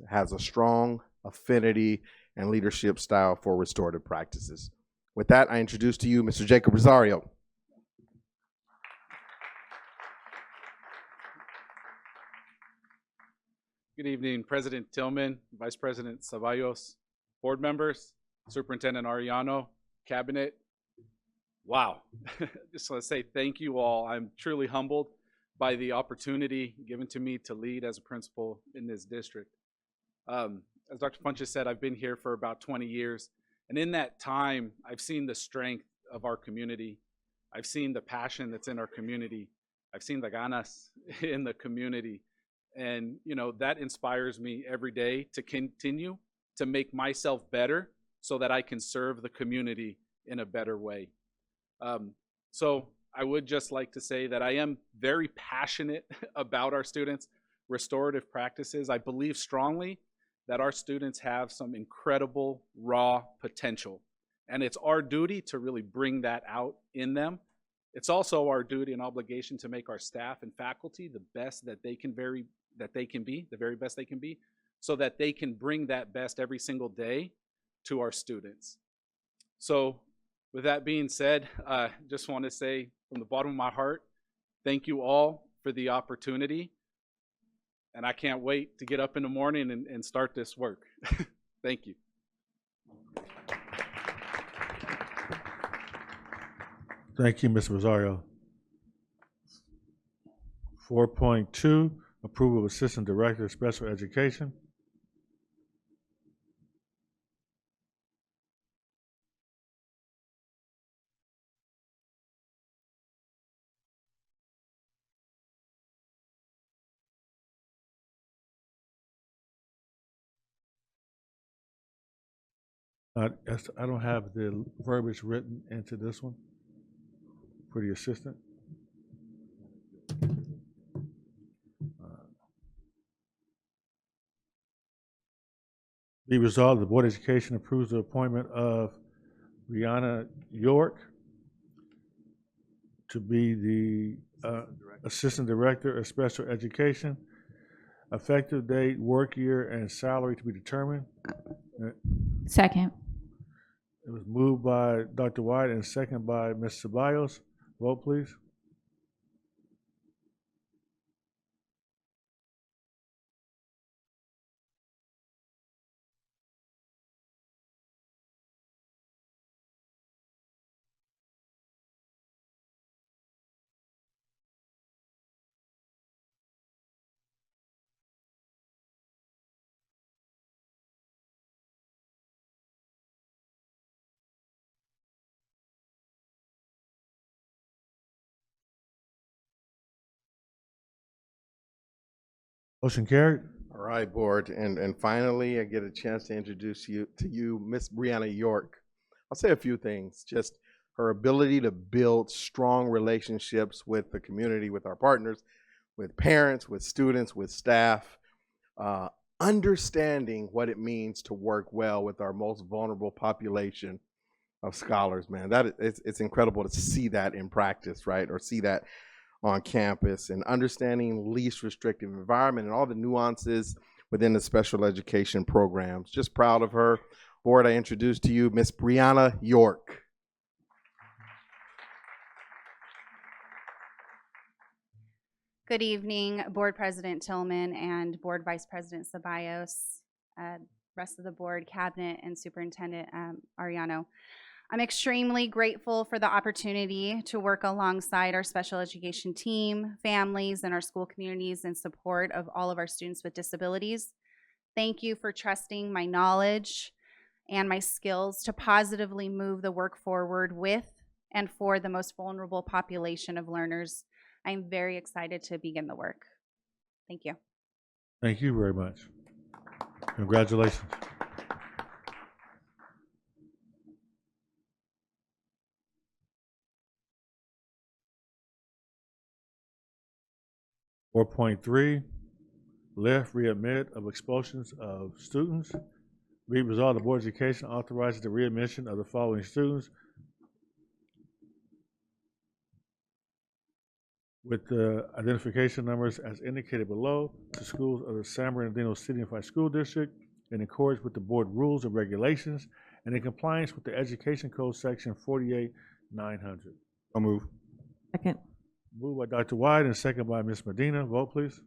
has a strong affinity and leadership style for restorative practices. With that, I introduce to you Mr. Jacob Rosario.
Good evening, President Tillman, Vice President Ceballos, board members, Superintendent Arellano, Cabinet. Wow. Just want to say thank you all. I'm truly humbled by the opportunity given to me to lead as a principal in this district. As Dr. Funches said, I've been here for about 20 years. And in that time, I've seen the strength of our community. I've seen the passion that's in our community. I've seen the ganas in the community. And, that inspires me every day to continue to make myself better so that I can serve the community in a better way. So I would just like to say that I am very passionate about our students' restorative practices. I believe strongly that our students have some incredible raw potential, and it's our duty to really bring that out in them. It's also our duty and obligation to make our staff and faculty the best that they can be, the very best they can be, so that they can bring that best every single day to our students. So with that being said, just want to say from the bottom of my heart, thank you all for the opportunity. And I can't wait to get up in the morning and start this work. Thank you.
Thank you, Mr. Rosario. 4.2, approval of Assistant Director of Special Education. I don't have the verbiage written into this one for the assistant. Be resolved, the Board of Education approves the appointment of Brianna York to be the Assistant Director of Special Education. Effective date, work year, and salary to be determined.
Second.
It was moved by Dr. White and second by Ms. Ceballos. Vote, please. Motion carried.
All right, board, and finally, I get a chance to introduce you to Miss Brianna York. I'll say a few things. Just her ability to build strong relationships with the community, with our partners, with parents, with students, with staff, understanding what it means to work well with our most vulnerable population of scholars. Man, it's incredible to see that in practice, right? Or see that on campus, and understanding least restrictive environment and all the nuances within the special education programs. Just proud of her. Board, I introduce to you Miss Brianna York.
Good evening, Board President Tillman and Board Vice President Ceballos, rest of the board, cabinet, and Superintendent Ariano. I'm extremely grateful for the opportunity to work alongside our special education team, families, and our school communities in support of all of our students with disabilities. Thank you for trusting my knowledge and my skills to positively move the work forward with and for the most vulnerable population of learners. I'm very excited to begin the work. Thank you.
Thank you very much. Congratulations. .3, lift, readmit of expulsions of students. Be resolved, the Board of Education authorizes the readmission of the following students with the identification numbers as indicated below to schools of the San Bernardino City Unified School District in accordance with the board rules and regulations and in compliance with the Education Code Section 48900.
I'll move.
Second.
Moved by Dr. White and second by Ms. Medina. Vote, please.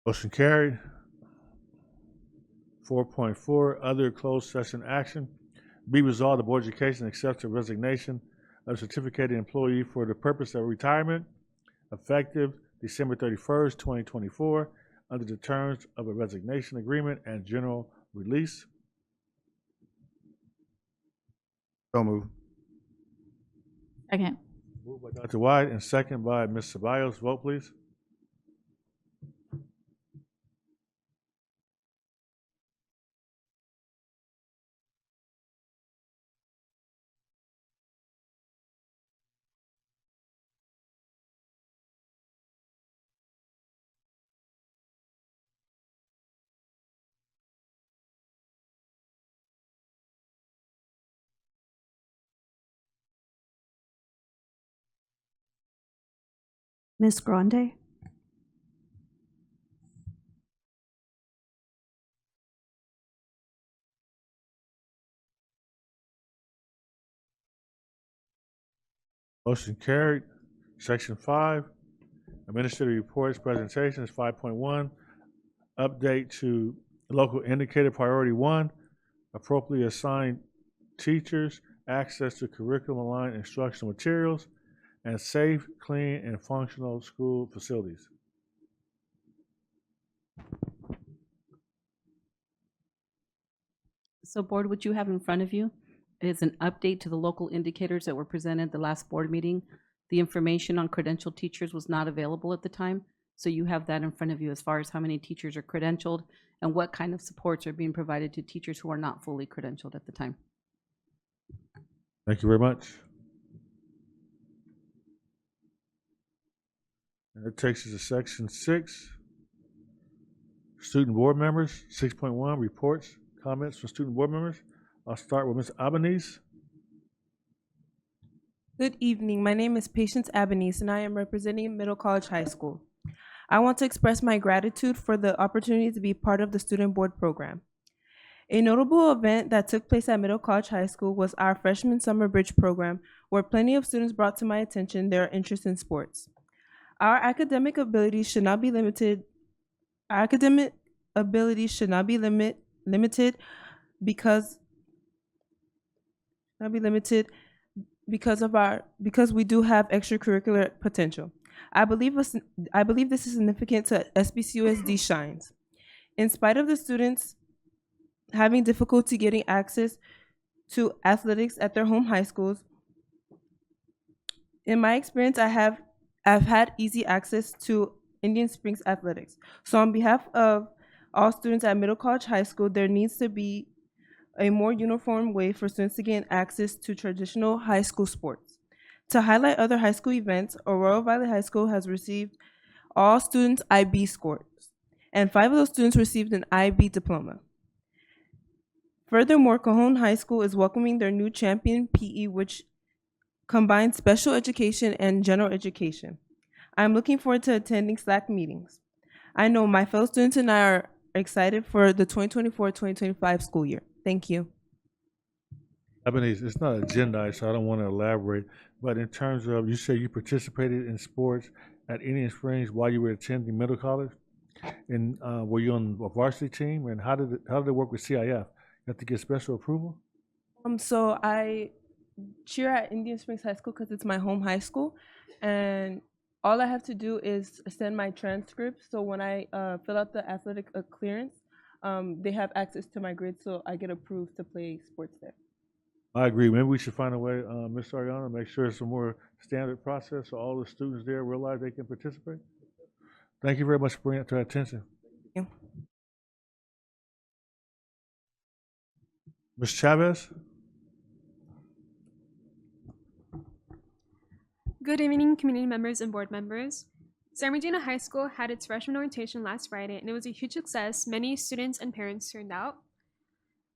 Motion carried. 4.4, other closed session action. Be resolved, the Board of Education accepts the resignation of certificated employee for the purpose of retirement, effective December 31st, 2024, under the terms of a resignation agreement and general release.
So moved.
Second.
Moved by Dr. White and second by Ms. Ceballos. Vote, please.
Miss Grande?
Motion carried. Section 5, Administrative Reports Presentations 5.1, Update to Local Indicator Priority 1, Appropriately Assigned Teachers, Access to Curriculum-Aligned Instructional Materials, and Safe, Clean, and Functional School Facilities.
So board, what you have in front of you is an update to the local indicators that were presented at the last board meeting. The information on credentialed teachers was not available at the time. So you have that in front of you as far as how many teachers are credentialed and what kind of supports are being provided to teachers who are not fully credentialed at the time.
Thank you very much. And that takes us to Section 6, Student Board Members. 6.1, Reports, Comments from Student Board Members. I'll start with Ms. Albanese.
Good evening. My name is Patience Albanese, and I am representing Middle College High School. I want to express my gratitude for the opportunity to be part of the Student Board program. A notable event that took place at Middle College High School was our Freshman Summer Bridge program, where plenty of students brought to my attention their interest in sports. Our academic abilities should not be limited. Our academic abilities should not be limited because we do have extracurricular potential. I believe this is significant to SBCUSD shines. In spite of the students having difficulty getting access to athletics at their home high schools, in my experience, I've had easy access to Indian Springs athletics. So on behalf of all students at Middle College High School, there needs to be a more uniform way for students to gain access to traditional high school sports. To highlight other high school events, Aurora Valley High School has received all students IB scores, and 5 of those students received an IB diploma. Furthermore, Cajon High School is welcoming their new champion PE, which combines special education and general education. I'm looking forward to attending SLAC meetings. I know my fellow students and I are excited for the 2024-2025 school year. Thank you.
Albanese, it's not agendized, so I don't want to elaborate. But in terms of, you say you participated in sports at Indian Springs while you were attending middle college, and were you on a varsity team? And how did it work with CIF? You have to get special approval?
So I cheer at Indian Springs High School because it's my home high school, and all I have to do is send my transcript. So when I fill out the athletic clearance, they have access to my grades, so I get approved to play sports there.
I agree. Maybe we should find a way, Ms. Ariana, make sure it's a more standard process so all the students there realize they can participate. Thank you very much for bringing it to our attention.
Thank you.
Ms. Chavez?
Good evening, community members and board members. San Bernardino High School had its freshman orientation last Friday, and it was a huge success. Many students and parents turned out.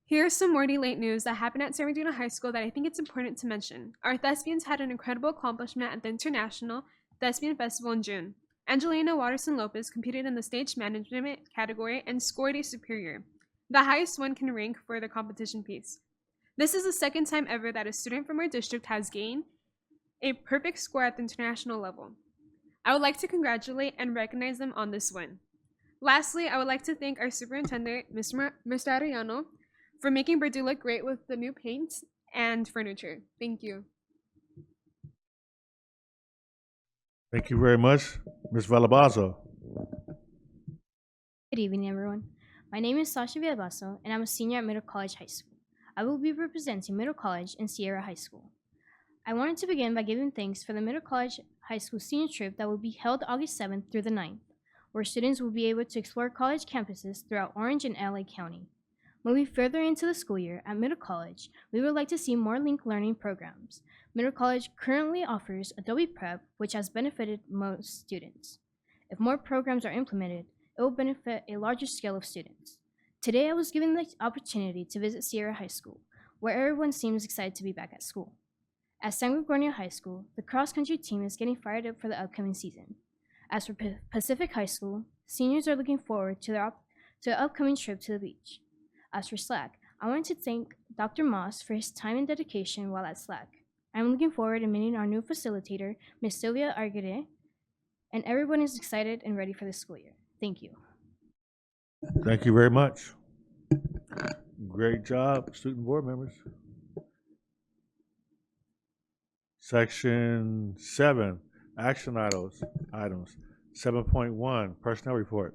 Here's some more late news that happened at San Bernardino High School that I think it's important to mention. Our thespians had an incredible accomplishment at the International Thespian Festival in June. Angelina Watterson Lopez competed in the stage management category and scored a superior, the highest one can rank for the competition piece. This is the second time ever that a student from our district has gained a perfect score at the international level. I would like to congratulate and recognize them on this win. Lastly, I would like to thank our superintendent, Mr. Arellano, for making Purdue look great with the new paint and furniture. Thank you.
Thank you very much. Ms. Valabazo.
Good evening, everyone. My name is Sasha Villabaso, and I'm a senior at Middle College High School. I will be representing Middle College and Sierra High School. I wanted to begin by giving thanks for the Middle College High School senior trip that will be held August 7th through the 9th, where students will be able to explore college campuses throughout Orange and LA County. Moving further into the school year at Middle College, we would like to see more linked learning programs. Middle College currently offers Adobe Prep, which has benefited most students. If more programs are implemented, it will benefit a larger scale of students. Today, I was given the opportunity to visit Sierra High School, where everyone seems excited to be back at school. At San Gregorio High School, the cross-country team is getting fired up for the upcoming season. As for Pacific High School, seniors are looking forward to the upcoming trip to the beach. As for SLAC, I wanted to thank Dr. Moss for his time and dedication while at SLAC. I'm looking forward to meeting our new facilitator, Ms. Sylvia Arguede, and everyone is excited and ready for the school year. Thank you.
Thank you very much. Great job, student board members. Section 7, action items. 7.1, personnel report.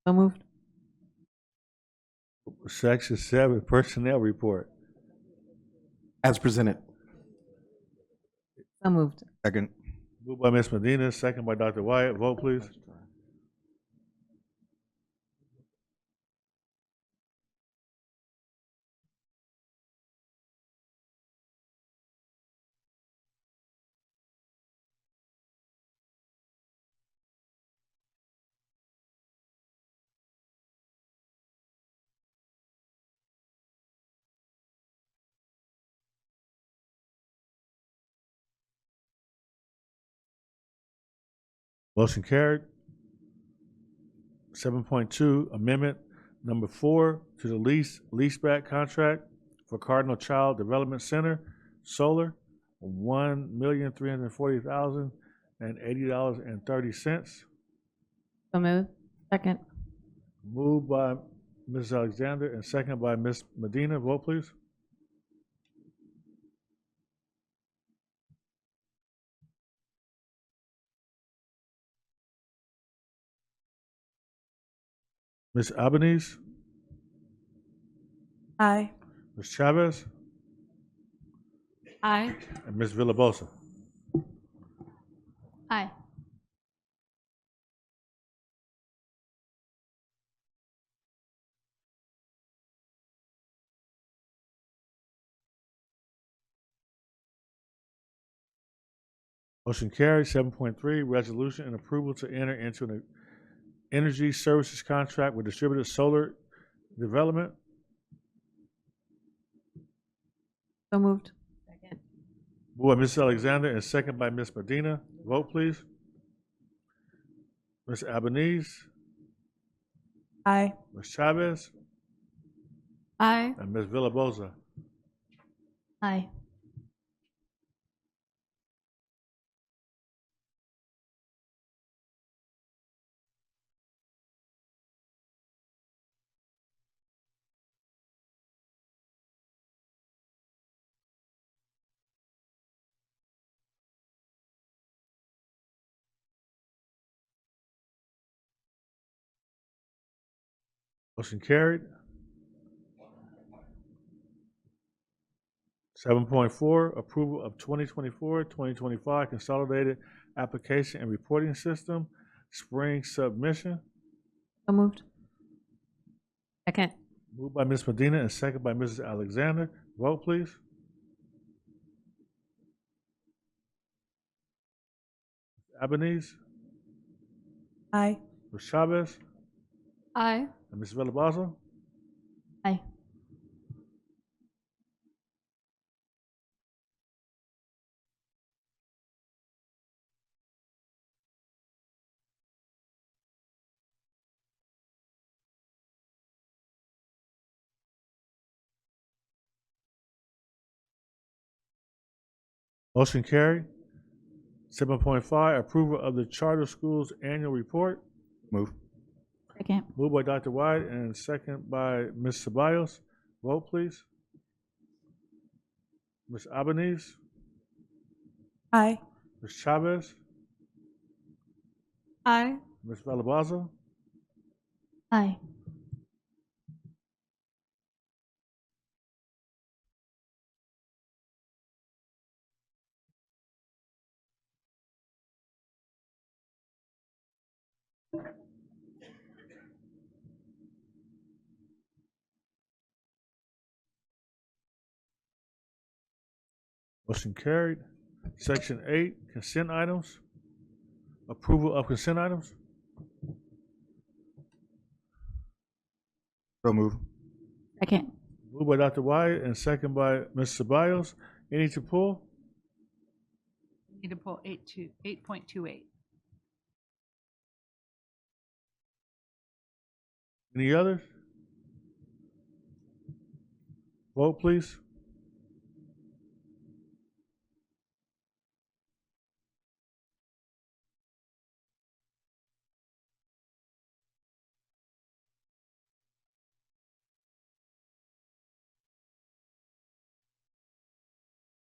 So moved.
Section 7, personnel report.
As presented.
So moved.
Second.
Moved by Ms. Medina, second by Dr. Wyatt. Vote, please. Motion carried. 7.2, amendment number 4 to the leaseback contract for Cardinal Child Development Center, Solar, $1,340,080.30.
So moved. Second.
Moved by Ms. Alexander and second by Ms. Medina. Vote, please. Ms. Albanese,
Aye.
Ms. Chavez,
Aye.
and Ms. Villabosa.
Aye.
Motion carried. 7.3, resolution and approval to enter into an energy services contract with Distributed Solar Development.
So moved.
Second.
Moved by Ms. Alexander and second by Ms. Medina. Vote, please. Ms. Albanese,
Aye.
Ms. Chavez,
Aye.
and Ms. Villabosa.
Aye.
Motion carried. 7.4, approval of 2024-2025 Consolidated Application and Reporting System, Spring Submission.
So moved. Second.
Moved by Ms. Medina and second by Mrs. Alexander. Vote, please. Albanese,
Aye.
Ms. Chavez,
Aye.
and Ms. Villabaza.
Aye.
Motion carried. 7.5, approval of the charter schools annual report.
Move.
Second.
Moved by Dr. White and second by Ms. Ceballos. Vote, please. Ms. Albanese?
Aye.
Ms. Chavez?
Aye.
Ms. Valabaza?
Aye.
Motion carried. Section 8, consent items. Approval of consent items.
So move.
Second.
Moved by Dr. Wyatt and second by Ms. Ceballos. Any to pull?
Need to pull 8.28.
Any others? Vote, please.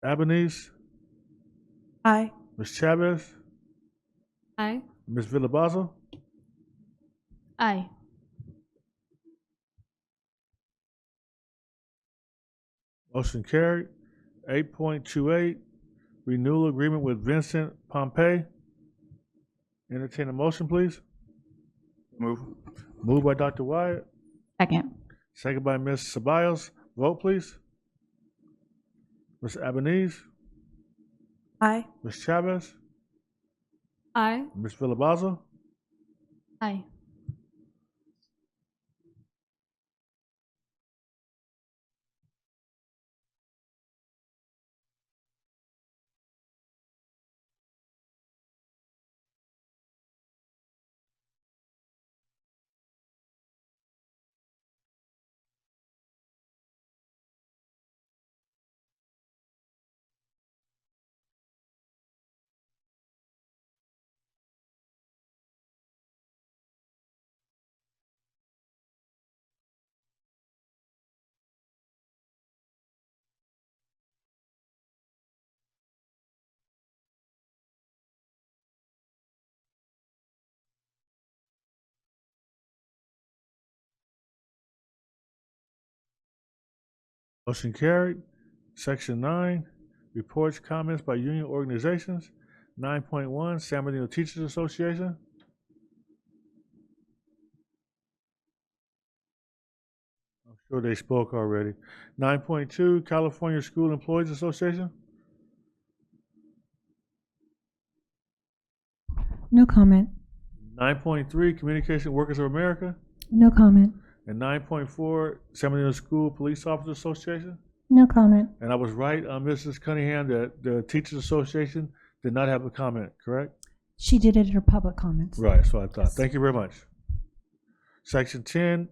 Albanese?
Aye.
Ms. Chavez?
Aye.
Ms. Villabaza?
Aye.
Motion carried. 8.28, renewal agreement with Vincent Pompey. Entertain a motion, please.
Move.
Moved by Dr. Wyatt,
Second.
second by Ms. Ceballos. Vote, please. Ms. Albanese?
Aye.
Ms. Chavez?
Aye.
Ms. Villabaza?
Aye.
Motion carried. Section 9, reports, comments by union organizations. 9.1, San Bernardino Teachers Association. I'm sure they spoke already. 9.2, California School Employees Association.
No comment.
9.3, Communication Workers of America.
No comment.
And 9.4, San Bernardino School Police Officers Association.
No comment.
And I was right, Mrs. Cunningham, that the Teachers Association did not have a comment, correct?
She did it in her public comments.
Right, that's what I thought. Thank you very much. Section 10,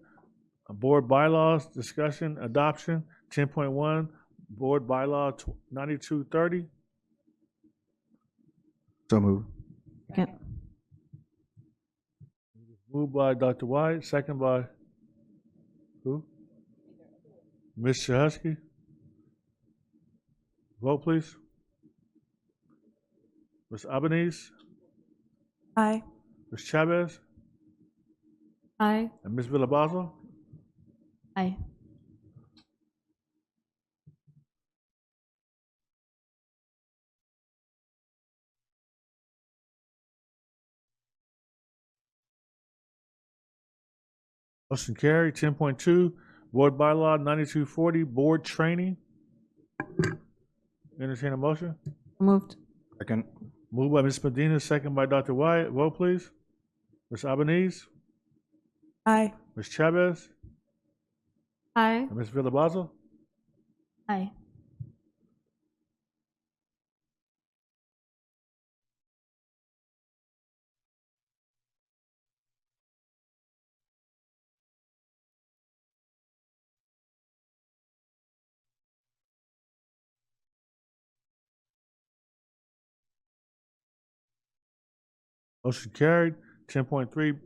Board Bylaws, discussion, adoption. 10.1, Board Bylaw 9230.
So move.
Second.
Moved by Dr. White, second by who? Ms. Shahusky. Vote, please. Ms. Albanese,
Aye.
Ms. Chavez,
Aye.
and Ms. Villabaza.
Aye.
Motion carried. 10.2, Board Bylaw 9240, Board Training. Entertain a motion.
Moved.
Second.
Moved by Ms. Medina, second by Dr. Wyatt. Vote, please. Ms. Albanese,
Aye.
Ms. Chavez,
Aye.
and Ms. Villabaza.
Aye.
Motion carried. 10.3,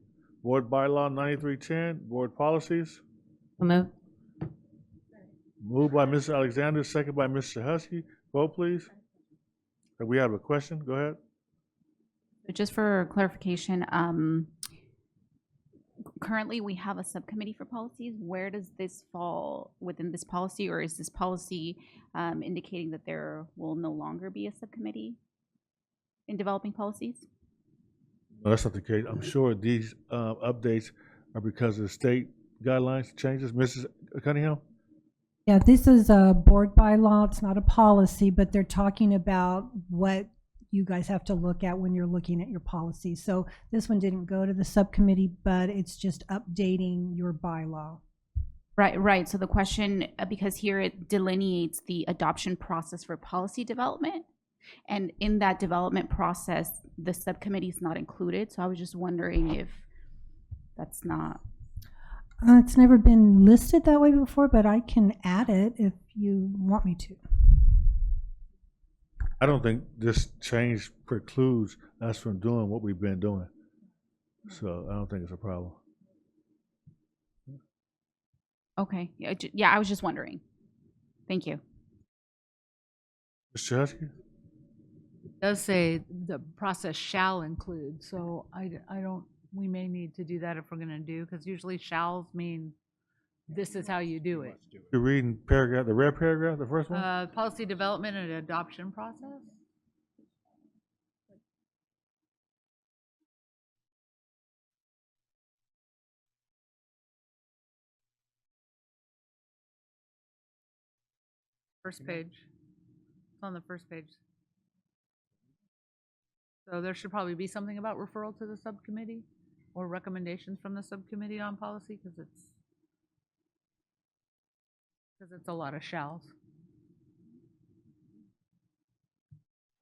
Board Bylaw 9310, Board Policies.
Moved.
Moved by Mr. Alexander, second by Mr. Husky. Vote, please. We have a question. Go ahead.
Just for clarification, currently we have a subcommittee for policies. Where does this fall within this policy, or is this policy indicating that there will no longer be a subcommittee in developing policies?
No, that's not the case. I'm sure these updates are because of the state guidelines changes. Mrs. Cunningham?
Yeah, this is a board bylaw. It's not a policy, but they're talking about what you guys have to look at when you're looking at your policy. So this one didn't go to the subcommittee, but it's just updating your bylaw.
Right. So the question, because here it delineates the adoption process for policy development, and in that development process, the subcommittee is not included. So I was just wondering if that's not.
It's never been listed that way before, but I can add it if you want me to.
I don't think this change precludes us from doing what we've been doing. So I don't think it's a problem.
Okay. Yeah, I was just wondering. Thank you.
Mr. Husky?
It does say the process shall include, so I don't, we may need to do that if we're going to do, because usually shalls mean this is how you do it.
You're reading paragraph, the red paragraph, the first one?
Policy development and adoption process? First page. It's on the first page. So there should probably be something about referral to the subcommittee or recommendations from the subcommittee on policy, because it's a lot of shalls.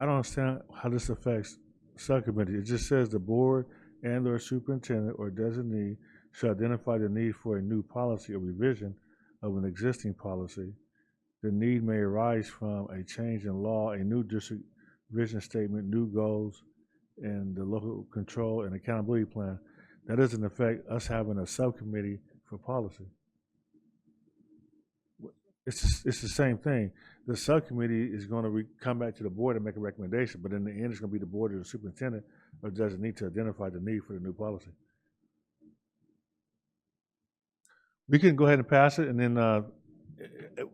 I don't understand how this affects subcommittee. It just says the board and or superintendent or designee shall identify the need for a new policy or revision of an existing policy. The need may arise from a change in law, a new district vision statement, new goals, and the local control and accountability plan. That doesn't affect us having a subcommittee for policy. It's the same thing. The subcommittee is going to come back to the board and make a recommendation, but in the end, it's going to be the board or the superintendent or does it need to identify the need for the new policy. We can go ahead and pass it, and then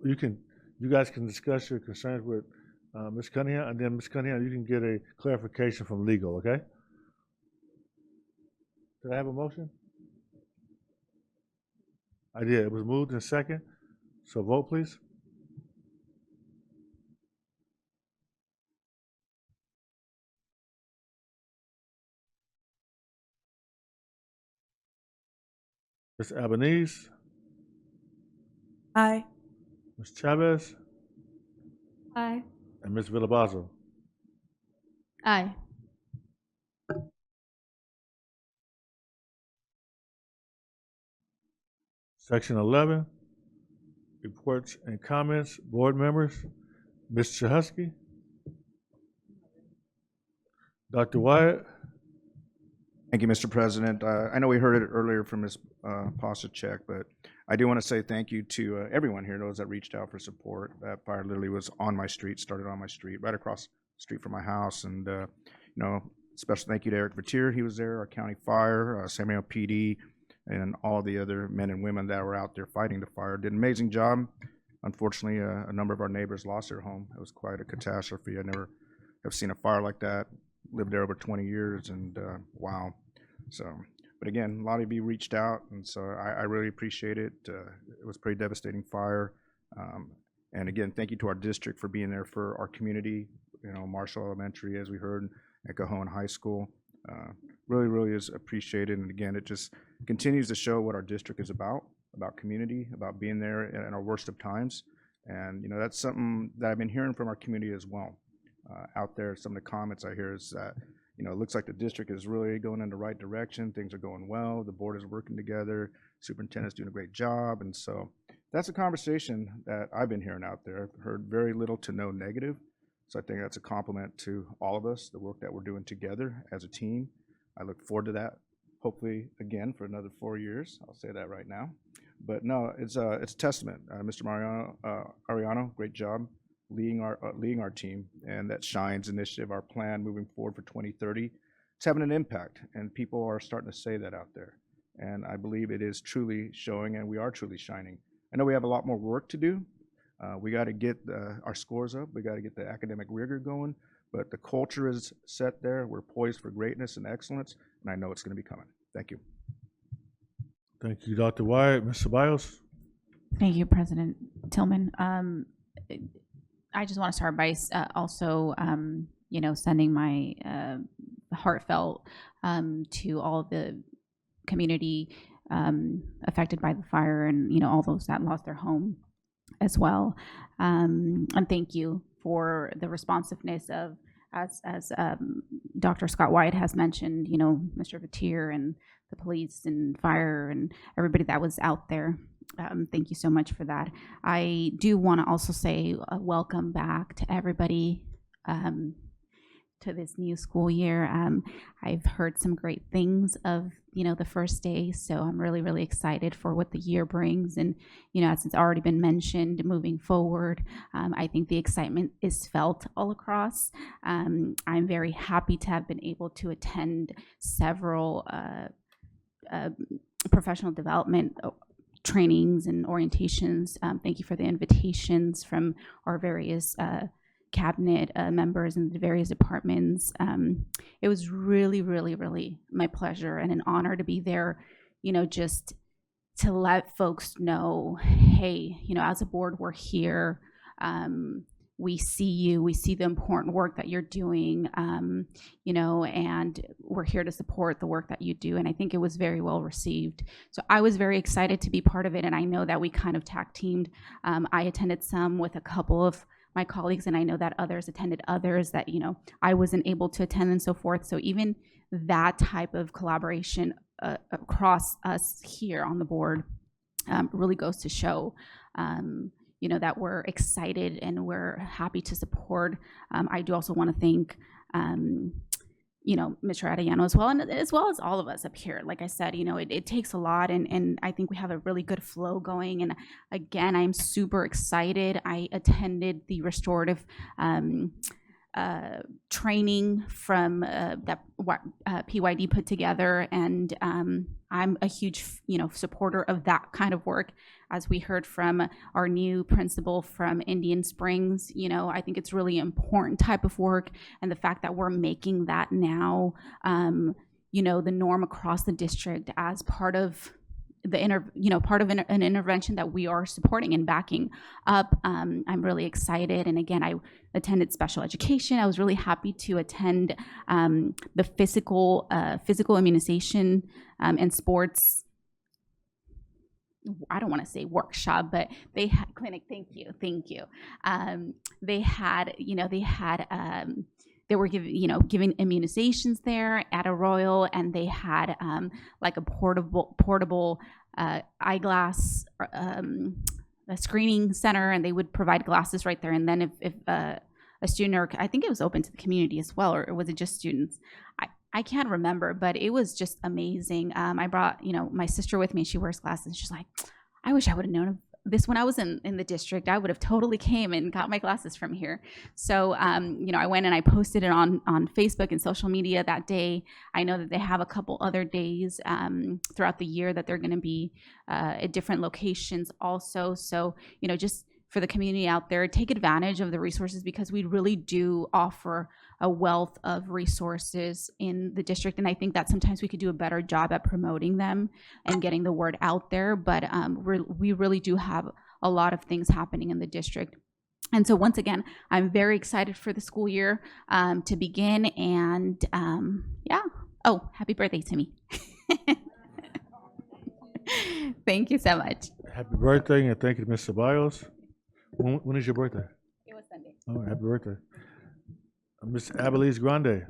you guys can discuss your concerns with Ms. Cunningham, and then Ms. Cunningham, you can get a clarification from legal, okay? Did I have a motion? I did. It was moved in second. So vote, please. Ms. Albanese?
Aye.
Ms. Chavez?
Aye.
And Ms. Villabazo?
Aye.
Section 11, reports and comments, board members. Mr. Husky? Dr. Wyatt?
Thank you, Mr. President. I know we heard it earlier from Ms. Posacek, but I do want to say thank you to everyone here, those that reached out for support. That fire literally was on my street, started on my street, right across the street from my house. And, special thank you to Eric Vertier. He was there, our county fire, Samuel PD, and all the other men and women that were out there fighting the fire. Did an amazing job. Unfortunately, a number of our neighbors lost their home. It was quite a catastrophe. I never have seen a fire like that. Lived there over 20 years, and wow. So, but again, a lot of you reached out, and so I really appreciate it. It was a pretty devastating fire. And again, thank you to our district for being there for our community, Marshall Elementary, as we heard, at Cajon High School. Really is appreciated. And again, it just continues to show what our district is about community, about being there in our worst of times. And, that's something that I've been hearing from our community as well. Out there, some of the comments I hear is that, it looks like the district is really going in the right direction. Things are going well. The board is working together. Superintendent's doing a great job. And so that's a conversation that I've been hearing out there. I've heard very little to no negative. So I think that's a compliment to all of us, the work that we're doing together as a team. I look forward to that, hopefully again for another 4 years. I'll say that right now. But no, it's a testament. Mr. Ariano, great job leading our team, and that Shines initiative, our plan moving forward for 2030, it's having an impact, and people are starting to say that out there. And I believe it is truly showing, and we are truly shining. I know we have a lot more work to do. We got to get our scores up. We got to get the academic rigor going. But the culture is set there. We're poised for greatness and excellence, and I know it's going to be coming. Thank you.
Thank you, Dr. Wyatt. Ms. Ceballos?
Thank you, President Tillman. I just want to start by also, sending my heartfelt to all of the community affected by the fire, and all those that lost their home as well. And thank you for the responsiveness of, as Dr. Scott Wyatt has mentioned, Mr. Batir and the police and fire and everybody that was out there. Thank you so much for that. I do want to also say welcome back to everybody to this new school year. I've heard some great things of the first day, so I'm really, really excited for what the year brings. And as it's already been mentioned, moving forward, I think the excitement is felt all across. I'm very happy to have been able to attend several professional development trainings and orientations. Thank you for the invitations from our various cabinet members in the various departments. It was really, really, really my pleasure and an honor to be there, just to let folks know, hey, as a board, we're here. We see you, we see the important work that you're doing, and we're here to support the work that you do. And I think it was very well received. So I was very excited to be part of it. And I know that we kind of tag teamed. I attended some with a couple of my colleagues, and I know that others attended others that, I wasn't able to attend and so forth. So even that type of collaboration across us here on the board really goes to show, that we're excited and we're happy to support. I do also want to thank, Mr. Arellano as well, and as well as all of us up here. Like I said, it takes a lot, and I think we have a really good flow going. And again, I'm super excited. I attended the restorative training from that PYD put together, and I'm a huge supporter of that kind of work. As we heard from our new principal from Indian Springs, I think it's really important type of work, and the fact that we're making that now the norm across the district as part of the an intervention that we are supporting and backing up. I'm really excited. And again, I attended special education. I was really happy to attend the physical immunization and sports. I don't want to say workshop, but they had clinic. Thank you. They were giving immunizations there at Arroyo, and they had like a portable eyeglass a screening center, and they would provide glasses right there. And then if a student, or I think it was open to the community as well, or was it just students? I can't remember, but it was just amazing. I brought my sister with me. She wears glasses. She's like, I wish I would have known of this when I was in the district. I would have totally came and got my glasses from here. So, I went and I posted it on Facebook and social media that day. I know that they have a couple other days throughout the year that they're going to be at different locations also. So, just for the community out there, take advantage of the resources, because we really do offer a wealth of resources in the district. And I think that sometimes we could do a better job at promoting them and getting the word out there. But we really do have a lot of things happening in the district. And so once again, I'm very excited for the school year to begin. And oh, happy birthday to me. Thank you so much.
Happy birthday, and thank you to Ms. Ceballos. When is your birthday?
It was Sunday.
Oh, happy birthday. Ms. Abeliz Grande.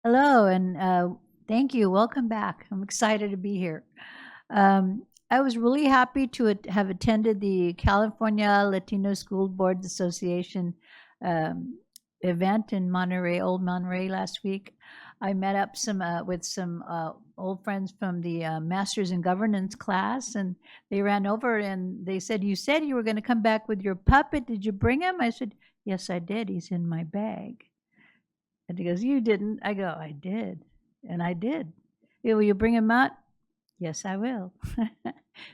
Hello, and thank you. Welcome back. I'm excited to be here. I was really happy to have attended the California Latino School Boards Association event in Monterey, Old Monterey last week. I met up with some old friends from the Masters in Governance class, and they ran over and they said, "You said you were going to come back with your puppet. Did you bring him?" I said, "Yes, I did. He's in my bag." And he goes, "You didn't." I go, "I did." And I did. "Will you bring him out?" "Yes, I will."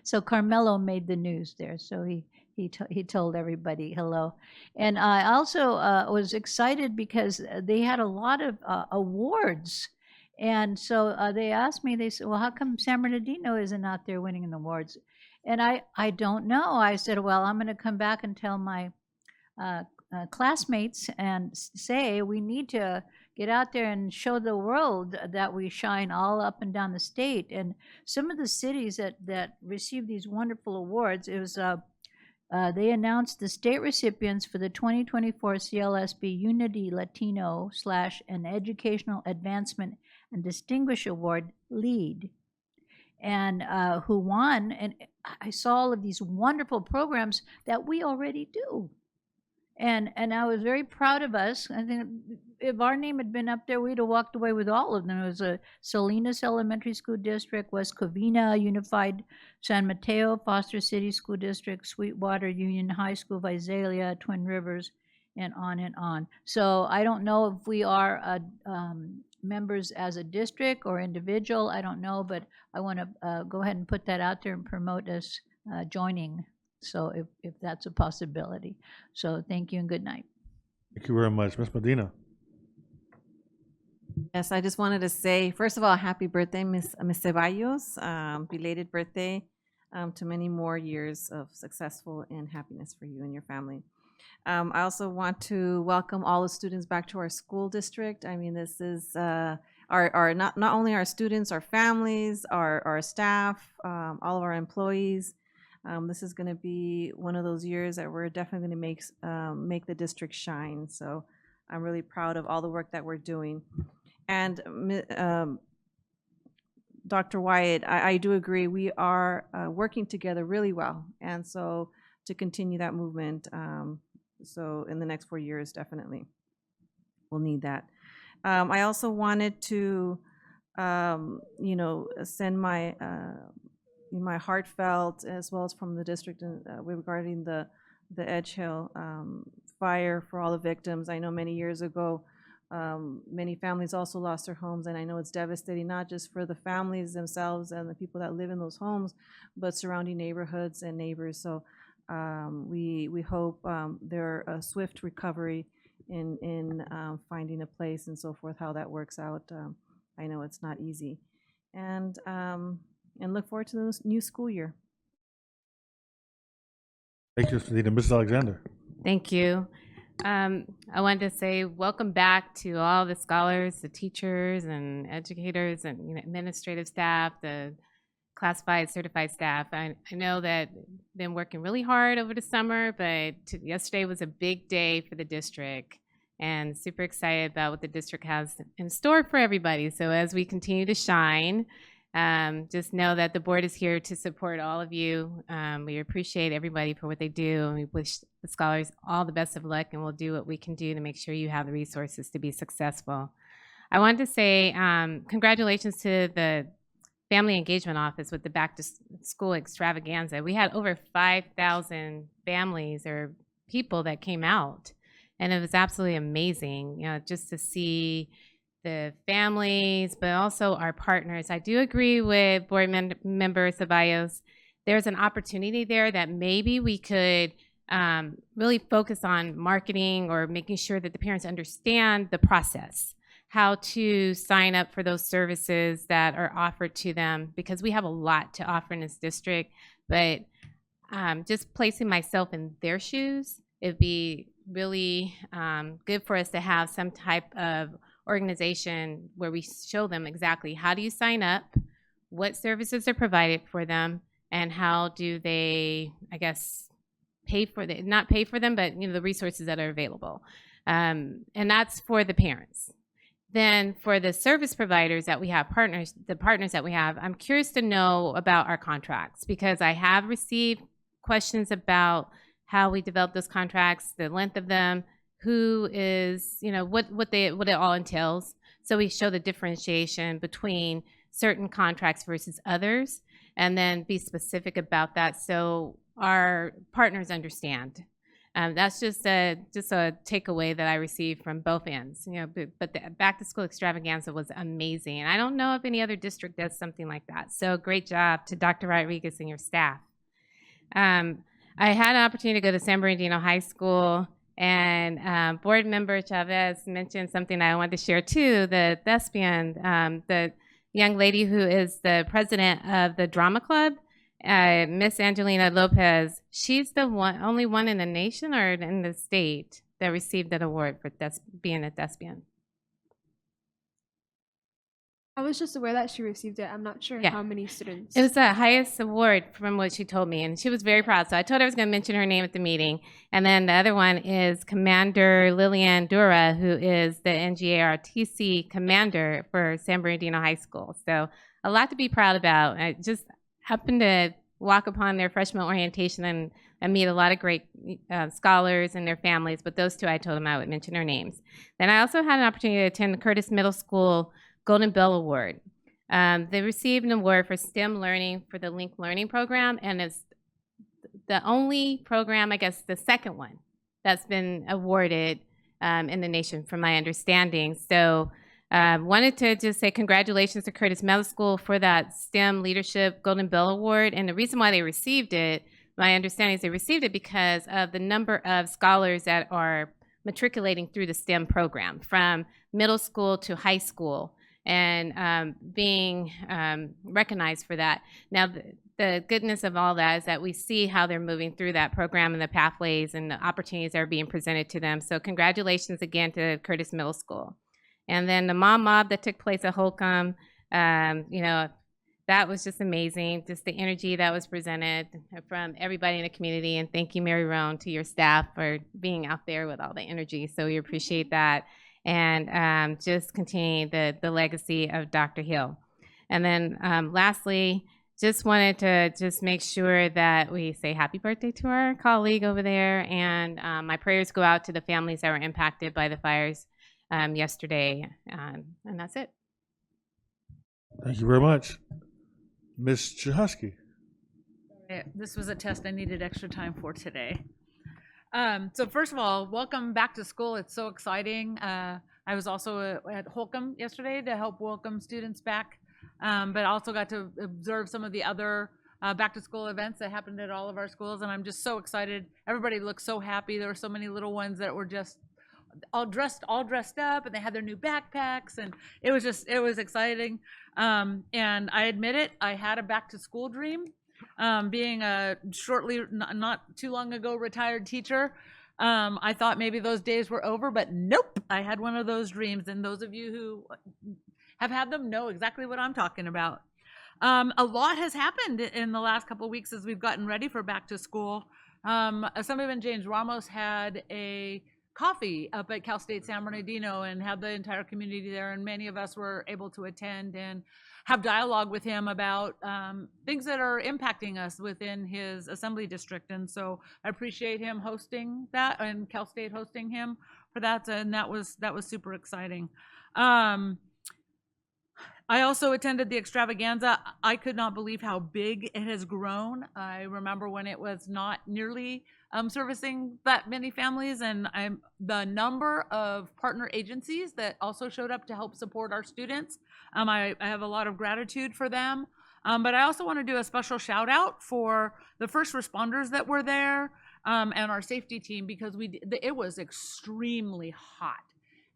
So Carmelo made the news there. So he told everybody hello. And I also was excited because they had a lot of awards. And so they asked me, they said, "Well, how come San Bernardino isn't out there winning an awards?" And I don't know. I said, "Well, I'm going to come back and tell my classmates and say we need to get out there and show the world that we shine all up and down the state." And some of the cities that received these wonderful awards, it was they announced the state recipients for the 2024 CLSB Unity Latino / an Educational Advancement and Distinguished Award LEAD, and who won. And I saw all of these wonderful programs that we already do. And I was very proud of us. I think if our name had been up there, we'd have walked away with all of them. It was a Salinas Elementary School District, West Covina Unified, San Mateo Foster City School District, Sweetwater Union High School, Visalia, Twin Rivers, and on and on. So I don't know if we are members as a district or individual. I don't know, but I want to go ahead and put that out there and promote us joining. So if that's a possibility. So thank you and good night.
Thank you very much. Ms. Medina.
Yes, I just wanted to say, first of all, happy birthday, Miss Ceballos. Belated birthday to many more years of successful and happiness for you and your family. I also want to welcome all the students back to our school district. I mean, this is our not only our students, our families, our staff, all of our employees. This is going to be one of those years that we're definitely going to make the district shine. So I'm really proud of all the work that we're doing. And Dr. Wyatt, I do agree, we are working together really well. And so to continue that movement, so in the next 4 years, definitely, we'll need that. I also wanted to, send my heartfelt, as well as from the district, regarding the Edge Hill fire for all the victims. I know many years ago, many families also lost their homes, and I know it's devastating, not just for the families themselves and the people that live in those homes, but surrounding neighborhoods and neighbors. So we hope there a swift recovery in finding a place and so forth, how that works out. I know it's not easy. And look forward to the new school year.
Thank you, Mrs. Alexander.
Thank you. I wanted to say welcome back to all the scholars, the teachers and educators and administrative staff, the classified, certified staff. I know that been working really hard over the summer, but yesterday was a big day for the district and super excited about what the district has in store for everybody. So as we continue to shine, just know that the board is here to support all of you. We appreciate everybody for what they do, and we wish the scholars all the best of luck, and we'll do what we can do to make sure you have the resources to be successful. I wanted to say congratulations to the Family Engagement Office with the Back to School Extravaganza. We had over 5,000 families or people that came out, and it was absolutely amazing, just to see the families, but also our partners. I do agree with board member Ceballos. There's an opportunity there that maybe we could really focus on marketing or making sure that the parents understand the process, how to sign up for those services that are offered to them, because we have a lot to offer in this district. But just placing myself in their shoes, it'd be really good for us to have some type of organization where we show them exactly how do you sign up, what services are provided for them, and how do they, I guess, pay for them, not pay for them, but the resources that are available. And that's for the parents. Then for the service providers that we have, the partners that we have, I'm curious to know about our contracts, because I have received questions about how we develop those contracts, the length of them, who is, what it all entails. So we show the differentiation between certain contracts versus others, and then be specific about that so our partners understand. That's just a takeaway that I received from both ends. But the back to school extravaganza was amazing, and I don't know if any other district does something like that. So great job to Dr. Rodriguez and your staff. I had an opportunity to go to San Bernardino High School, and board member Chavez mentioned something I wanted to share too. The thespian, the young lady who is the president of the drama club, Miss Angelina Lopez, she's the only one in the nation or in the state that received that award for being a thespian.
I was just aware that she received it. I'm not sure
Yeah.
how many students.
It was the highest award from what she told me, and she was very proud. So I told her I was going to mention her name at the meeting. And then the other one is Commander Lillian Dura, who is the NGARTC commander for San Bernardino High School. So a lot to be proud about. I just happened to walk upon their freshman orientation and meet a lot of great scholars and their families. But those two, I told them I would mention their names. Then I also had an opportunity to attend the Curtis Middle School Golden Bell Award. They received an award for STEM learning for the Link Learning Program, and it's the only program, I guess the second one, that's been awarded in the nation from my understanding. So wanted to just say congratulations to Curtis Middle School for that STEM Leadership Golden Bell Award. And the reason why they received it, my understanding is they received it because of the number of scholars that are matriculating through the STEM program from middle school to high school, and being recognized for that. Now, the goodness of all that is that we see how they're moving through that program and the pathways and the opportunities that are being presented to them. So congratulations again to Curtis Middle School. And then the mom mob that took place at Holcomb, that was just amazing. Just the energy that was presented from everybody in the community. And thank you, Mary Roan, to your staff for being out there with all the energy. So we appreciate that. And just continue the legacy of Dr. Hill. And then lastly, just wanted to just make sure that we say happy birthday to our colleague over there. And my prayers go out to the families that were impacted by the fires yesterday. And that's it.
Thank you very much. Ms. Chahusky.
This was a test I needed extra time for today. So first of all, welcome back to school. It's so exciting. I was also at Holcomb yesterday to help welcome students back, but also got to observe some of the other back to school events that happened at all of our schools. And I'm just so excited. Everybody looked so happy. There were so many little ones that were just all dressed up, and they had their new backpacks, and it was exciting. And I admit it, I had a back to school dream. Being a not too long ago retired teacher, I thought maybe those days were over, but nope, I had one of those dreams. And those of you who have had them know exactly what I'm talking about. A lot has happened in the last couple of weeks as we've gotten ready for back to school. Assemblyman James Ramos had a coffee up at Cal State San Bernardino and had the entire community there, and many of us were able to attend and have dialogue with him about things that are impacting us within his assembly district. And so I appreciate him hosting that, and Cal State hosting him for that, and that was super exciting. I also attended the extravaganza. I could not believe how big it has grown. I remember when it was not nearly servicing that many families, and the number of partner agencies that also showed up to help support our students. I have a lot of gratitude for them. But I also want to do a special shout out for the first responders that were there and our safety team, because it was extremely hot.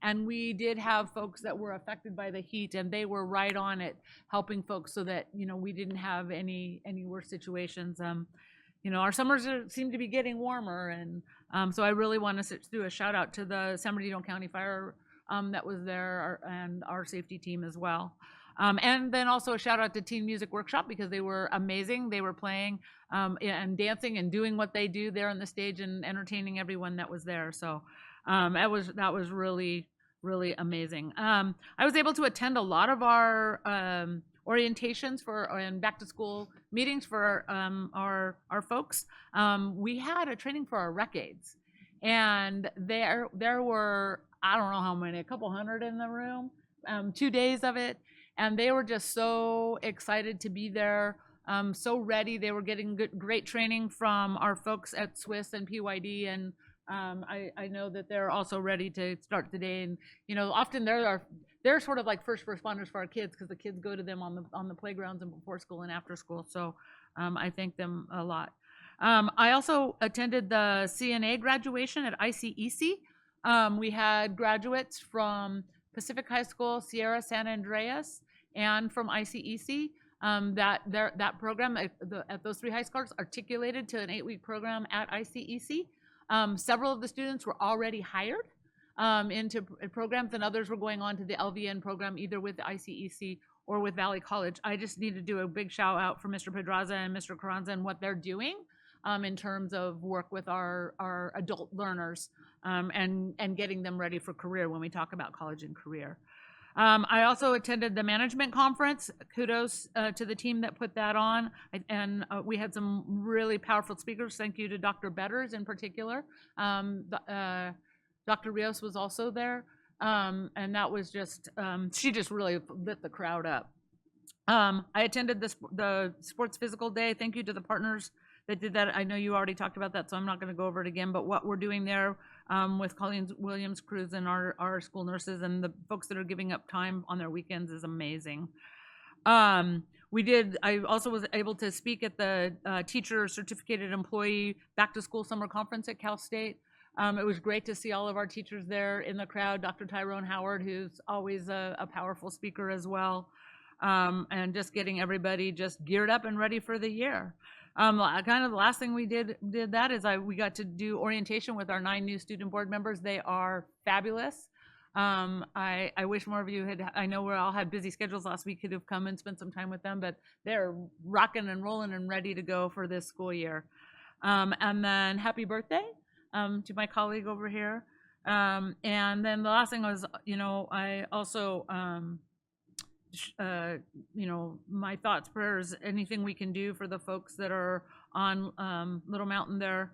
And we did have folks that were affected by the heat, and they were right on it, helping folks so that, we didn't have any worse situations. Our summers seem to be getting warmer, and so I really want to do a shout out to the San Bernardino County Fire that was there, and our safety team as well. And then also a shout out to Teen Music Workshop, because they were amazing. They were playing and dancing and doing what they do there on the stage and entertaining everyone that was there. So that was really, really amazing. I was able to attend a lot of our orientations and back to school meetings for our folks. We had a training for our rec aides, and there were, I don't know how many, a couple hundred in the room. 2 days of it, and they were just so excited to be there, so ready. They were getting great training from our folks at Swiss and PYD, and I know that they're also ready to start the day. And often they're sort of like first responders for our kids, because the kids go to them on the playgrounds and before school and after school. So I thank them a lot. I also attended the CNA graduation at ICEC. We had graduates from Pacific High School, Sierra San Andreas, and from ICEC. That program at those 3 high schools articulated to an 8-week program at ICEC. Several of the students were already hired into programs, and others were going on to the LVN program, either with the ICEC or with Valley College. I just need to do a big shout out for Mr. Pedraza and Mr. Carranza and what they're doing in terms of work with our adult learners and getting them ready for career when we talk about college and career. I also attended the management conference. Kudos to the team that put that on. And we had some really powerful speakers. Thank you to Dr. Betters in particular. Dr. Rios was also there. And that was just, she just really lit the crowd up. I attended the Sports Physical Day. Thank you to the partners that did that. I know you already talked about that, so I'm not going to go over it again. But what we're doing there with Colleen Williams Cruz and our school nurses and the folks that are giving up time on their weekends is amazing. I also was able to speak at the Teacher Certificated Employee Back to School Summer Conference at Cal State. It was great to see all of our teachers there in the crowd. Dr. Tyrone Howard, who's always a powerful speaker as well, and just getting everybody just geared up and ready for the year. Kind of the last thing we did that is we got to do orientation with our 9 new student board members. They are fabulous. I wish more of you I know we all had busy schedules last week, could have come and spent some time with them, but they're rocking and rolling and ready to go for this school year. And then happy birthday to my colleague over here. And then the last thing was, I also, my thoughts, prayers, anything we can do for the folks that are on Little Mountain there.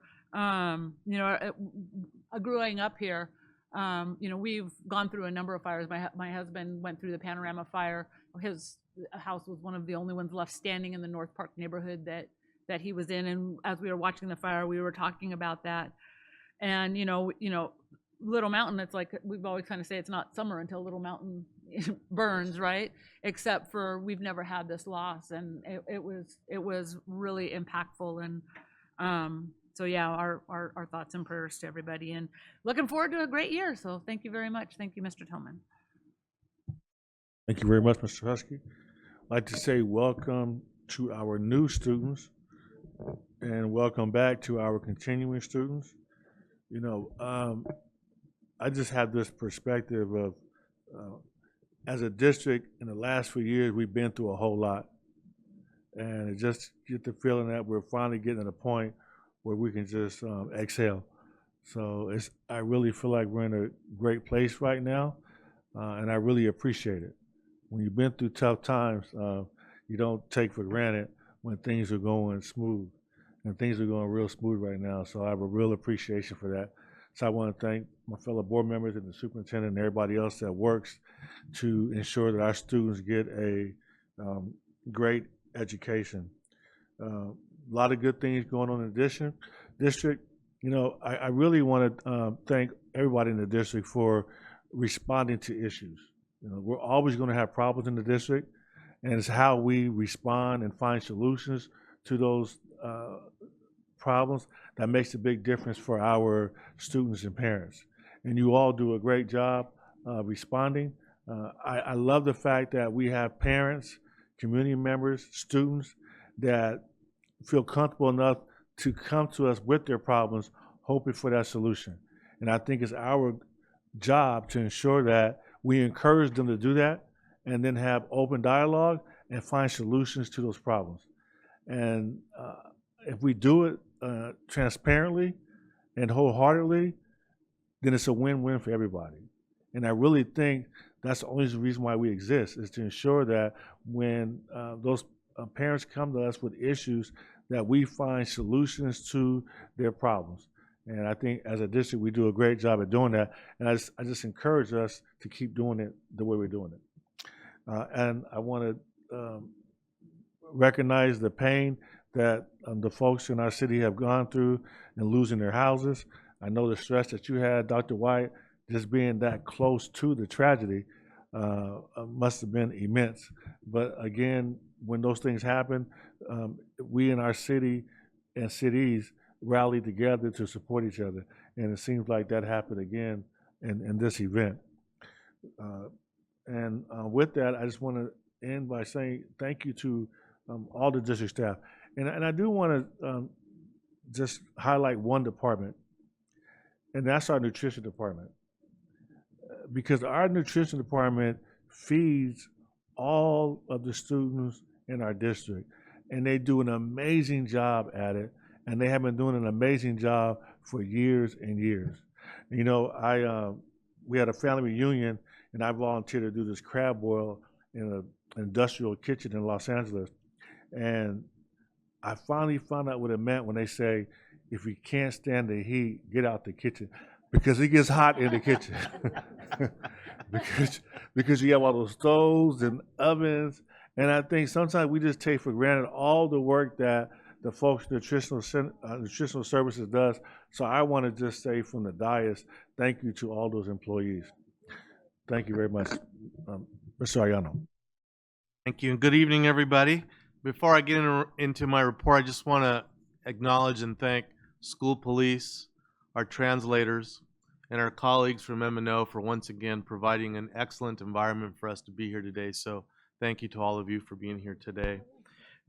Growing up here, we've gone through a number of fires. My husband went through the Panorama Fire. His house was one of the only ones left standing in the North Park neighborhood that he was in. And as we were watching the fire, we were talking about that. And Little Mountain, it's like we've always kind of say it's not summer until Little Mountain burns, right? Except for we've never had this loss, and it was really impactful. And so yeah, our thoughts and prayers to everybody, and looking forward to a great year. So thank you very much. Thank you, Mr. Tillman.
Thank you very much, Mr. Husky. I'd like to say welcome to our new students and welcome back to our continuing students. I just have this perspective of, as a district, in the last few years, we've been through a whole lot. And it just get the feeling that we're finally getting to the point where we can just exhale. So I really feel like we're in a great place right now, and I really appreciate it. When you've been through tough times, you don't take for granted when things are going smooth. And things are going real smooth right now, so I have a real appreciation for that. So I want to thank my fellow board members and the superintendent and everybody else that works to ensure that our students get a great education. A lot of good things going on in the district. I really want to thank everybody in the district for responding to issues. We're always going to have problems in the district, and it's how we respond and find solutions to those problems that makes a big difference for our students and parents. And you all do a great job responding. I love the fact that we have parents, community members, students that feel comfortable enough to come to us with their problems, hoping for that solution. And I think it's our job to ensure that we encourage them to do that and then have open dialogue and find solutions to those problems. And if we do it transparently and wholeheartedly, then it's a win-win for everybody. And I really think that's the only reason why we exist, is to ensure that when those parents come to us with issues, that we find solutions to their problems. And I think as a district, we do a great job at doing that. And I just encourage us to keep doing it the way we're doing it. And I want to recognize the pain that the folks in our city have gone through in losing their houses. I know the stress that you had, Dr. White, just being that close to the tragedy must have been immense. But again, when those things happen, we in our city and cities rally together to support each other. And it seems like that happened again in this event. With that, I just want to end by saying thank you to all the district staff. And I do want to just highlight one department, and that's our nutrition department. Because our nutrition department feeds all of the students in our district, and they do an amazing job at it, and they have been doing an amazing job for years and years. You know, we had a family reunion, and I volunteered to do this crab boil in an industrial kitchen in Los Angeles, and I finally found out what it meant when they say, if you can't stand the heat, get out the kitchen, because it gets hot in the kitchen. because you have all those stoves and ovens, and I think sometimes we just take for granted all the work that the folks nutritional services does. So I want to just say from the dais, thank you to all those employees. Thank you very much, Mr. Arellano.
Thank you, and good evening, everybody. Before I get into my report, I just want to acknowledge and thank school police, our translators, and our colleagues from M&O for once again providing an excellent environment for us to be here today. So thank you to all of you for being here today.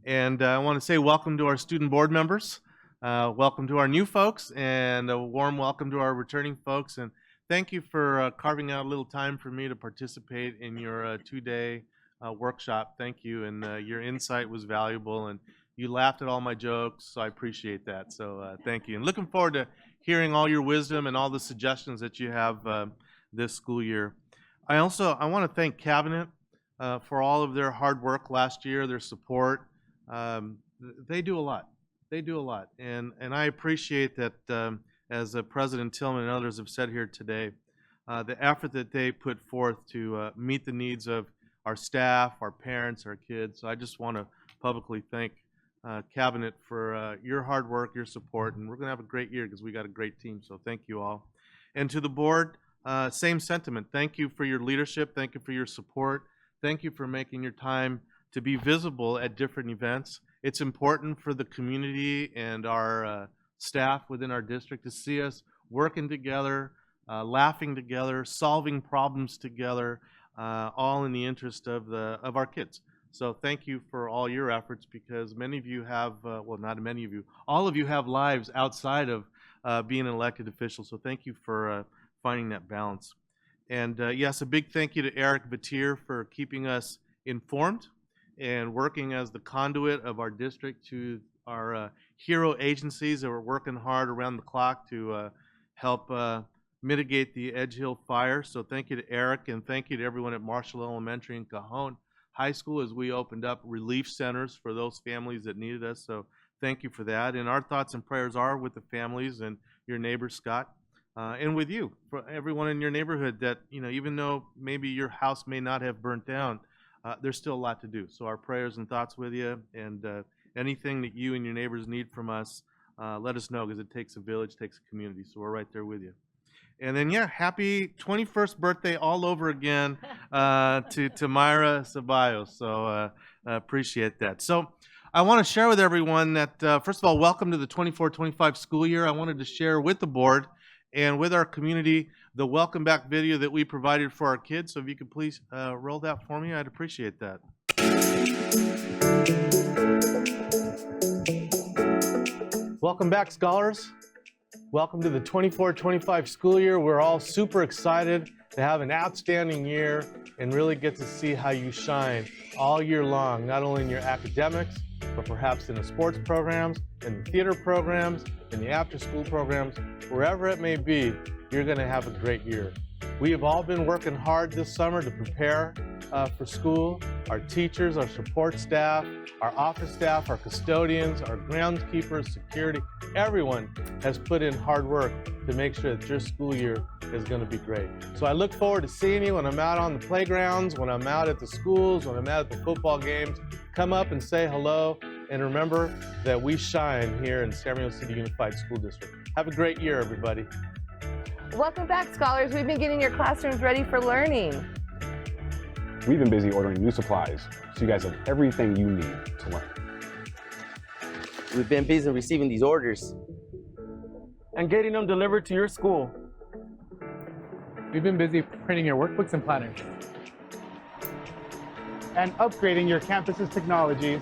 And I want to say welcome to our student board members, welcome to our new folks, and a warm welcome to our returning folks. And thank you for carving out a little time for me to participate in your two-day workshop. Thank you, and your insight was valuable, and you laughed at all my jokes, so I appreciate that. So thank you, and looking forward to hearing all your wisdom and all the suggestions that you have this school year. I want to thank Cabinet for all of their hard work last year, their support. They do a lot. They do a lot, and I appreciate that. As President Tillman and others have said here today, the effort that they put forth to meet the needs of our staff, our parents, our kids. So I just want to publicly thank Cabinet for your hard work, your support, and we're going to have a great year because we got a great team. So thank you all. And to the board, same sentiment. Thank you for your leadership. Thank you for your support. Thank you for making your time to be visible at different events. It's important for the community and our staff within our district to see us working together, laughing together, solving problems together, all in the interest of our kids. So thank you for all your efforts, because many of you have, well, not many of you, all of you have lives outside of being an elected official. So thank you for finding that balance. And yes, a big thank you to Eric Batir for keeping us informed and working as the conduit of our district to our hero agencies that were working hard around the clock to help mitigate the Edge Hill fire. So thank you to Eric, and thank you to everyone at Marshall Elementary and Cajon High School as we opened up relief centers for those families that needed us. So thank you for that. And our thoughts and prayers are with the families and your neighbors, Scott, and with you, for everyone in your neighborhood that, you know, even though maybe your house may not have burnt down, there's still a lot to do. So our prayers and thoughts with you, and anything that you and your neighbors need from us, let us know, because it takes a village, takes a community. So we're right there with you. And then, yeah, happy 21st birthday all over again to Myra Ceballos. So appreciate that. So I want to share with everyone that, first of all, welcome to the 24-25 school year. I wanted to share with the board and with our community the welcome back video that we provided for our kids. So if you could please roll that for me, I'd appreciate that. Welcome back, scholars. Welcome to the 24-25 school year. We're all super excited to have an outstanding year and really get to see how you shine all year long, not only in your academics, but perhaps in the sports programs, in the theater programs, in the after-school programs, wherever it may be, you're going to have a great year. We have all been working hard this summer to prepare for school, our teachers, our support staff, our office staff, our custodians, our groundskeepers, security. Everyone has put in hard work to make sure that your school year is going to be great. So I look forward to seeing you when I'm out on the playgrounds, when I'm out at the schools, when I'm out at the football games. Come up and say hello, and remember that we shine here in San Bernardino City Unified School District. Have a great year, everybody.
Welcome back, scholars. We've been getting your classrooms ready for learning.
We've been busy ordering new supplies, so you guys have everything you need to learn.
We've been busy receiving these orders
and getting them delivered to your school.
We've been busy printing your workbooks and planners and upgrading your campus's technologies.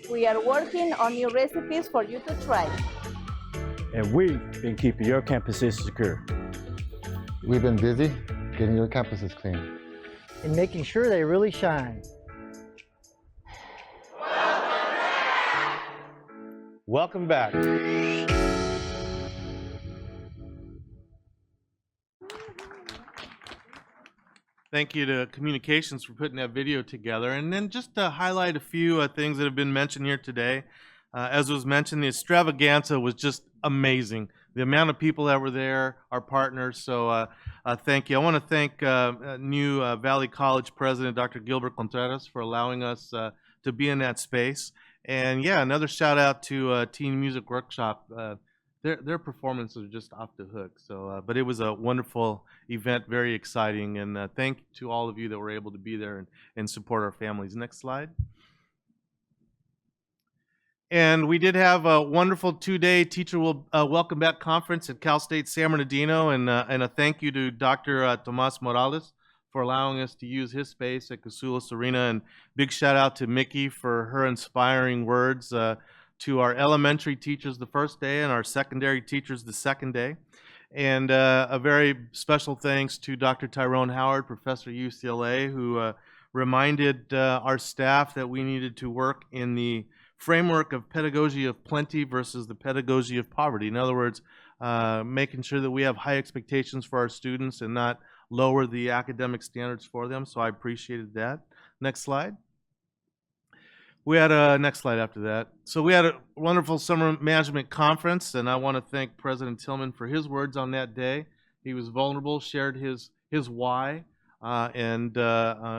We are working on new recipes for you to try.
And we've been keeping your campuses secure.
We've been busy getting your campuses clean
and making sure they really shine.
Welcome back. Thank you to Communications for putting that video together. And then just to highlight a few things that have been mentioned here today. As was mentioned, the extravaganza was just amazing. The amount of people that were there, our partners, so thank you. I want to thank new Valley College President Dr. Gilbert Contreras for allowing us to be in that space. And yeah, another shout out to Teen Music Workshop. Their performances are just off the hook. So, but it was a wonderful event, very exciting, and thank you to all of you that were able to be there and support our families. Next slide. And we did have a wonderful two-day Teacher Welcome Back conference at Cal State San Bernardino, and a thank you to Dr. Tomas Morales for allowing us to use his space at Casulas Arena, and big shout out to Mickey for her inspiring words, to our elementary teachers the first day and our secondary teachers the second day. And a very special thanks to Dr. Tyrone Howard, professor at UCLA, who reminded our staff that we needed to work in the framework of pedagogy of plenty versus the pedagogy of poverty. In other words, making sure that we have high expectations for our students and not lower the academic standards for them. So I appreciated that. Next slide. We had a next slide after that. So we had a wonderful summer management conference, and I want to thank President Tillman for his words on that day. He was vulnerable, shared his why, and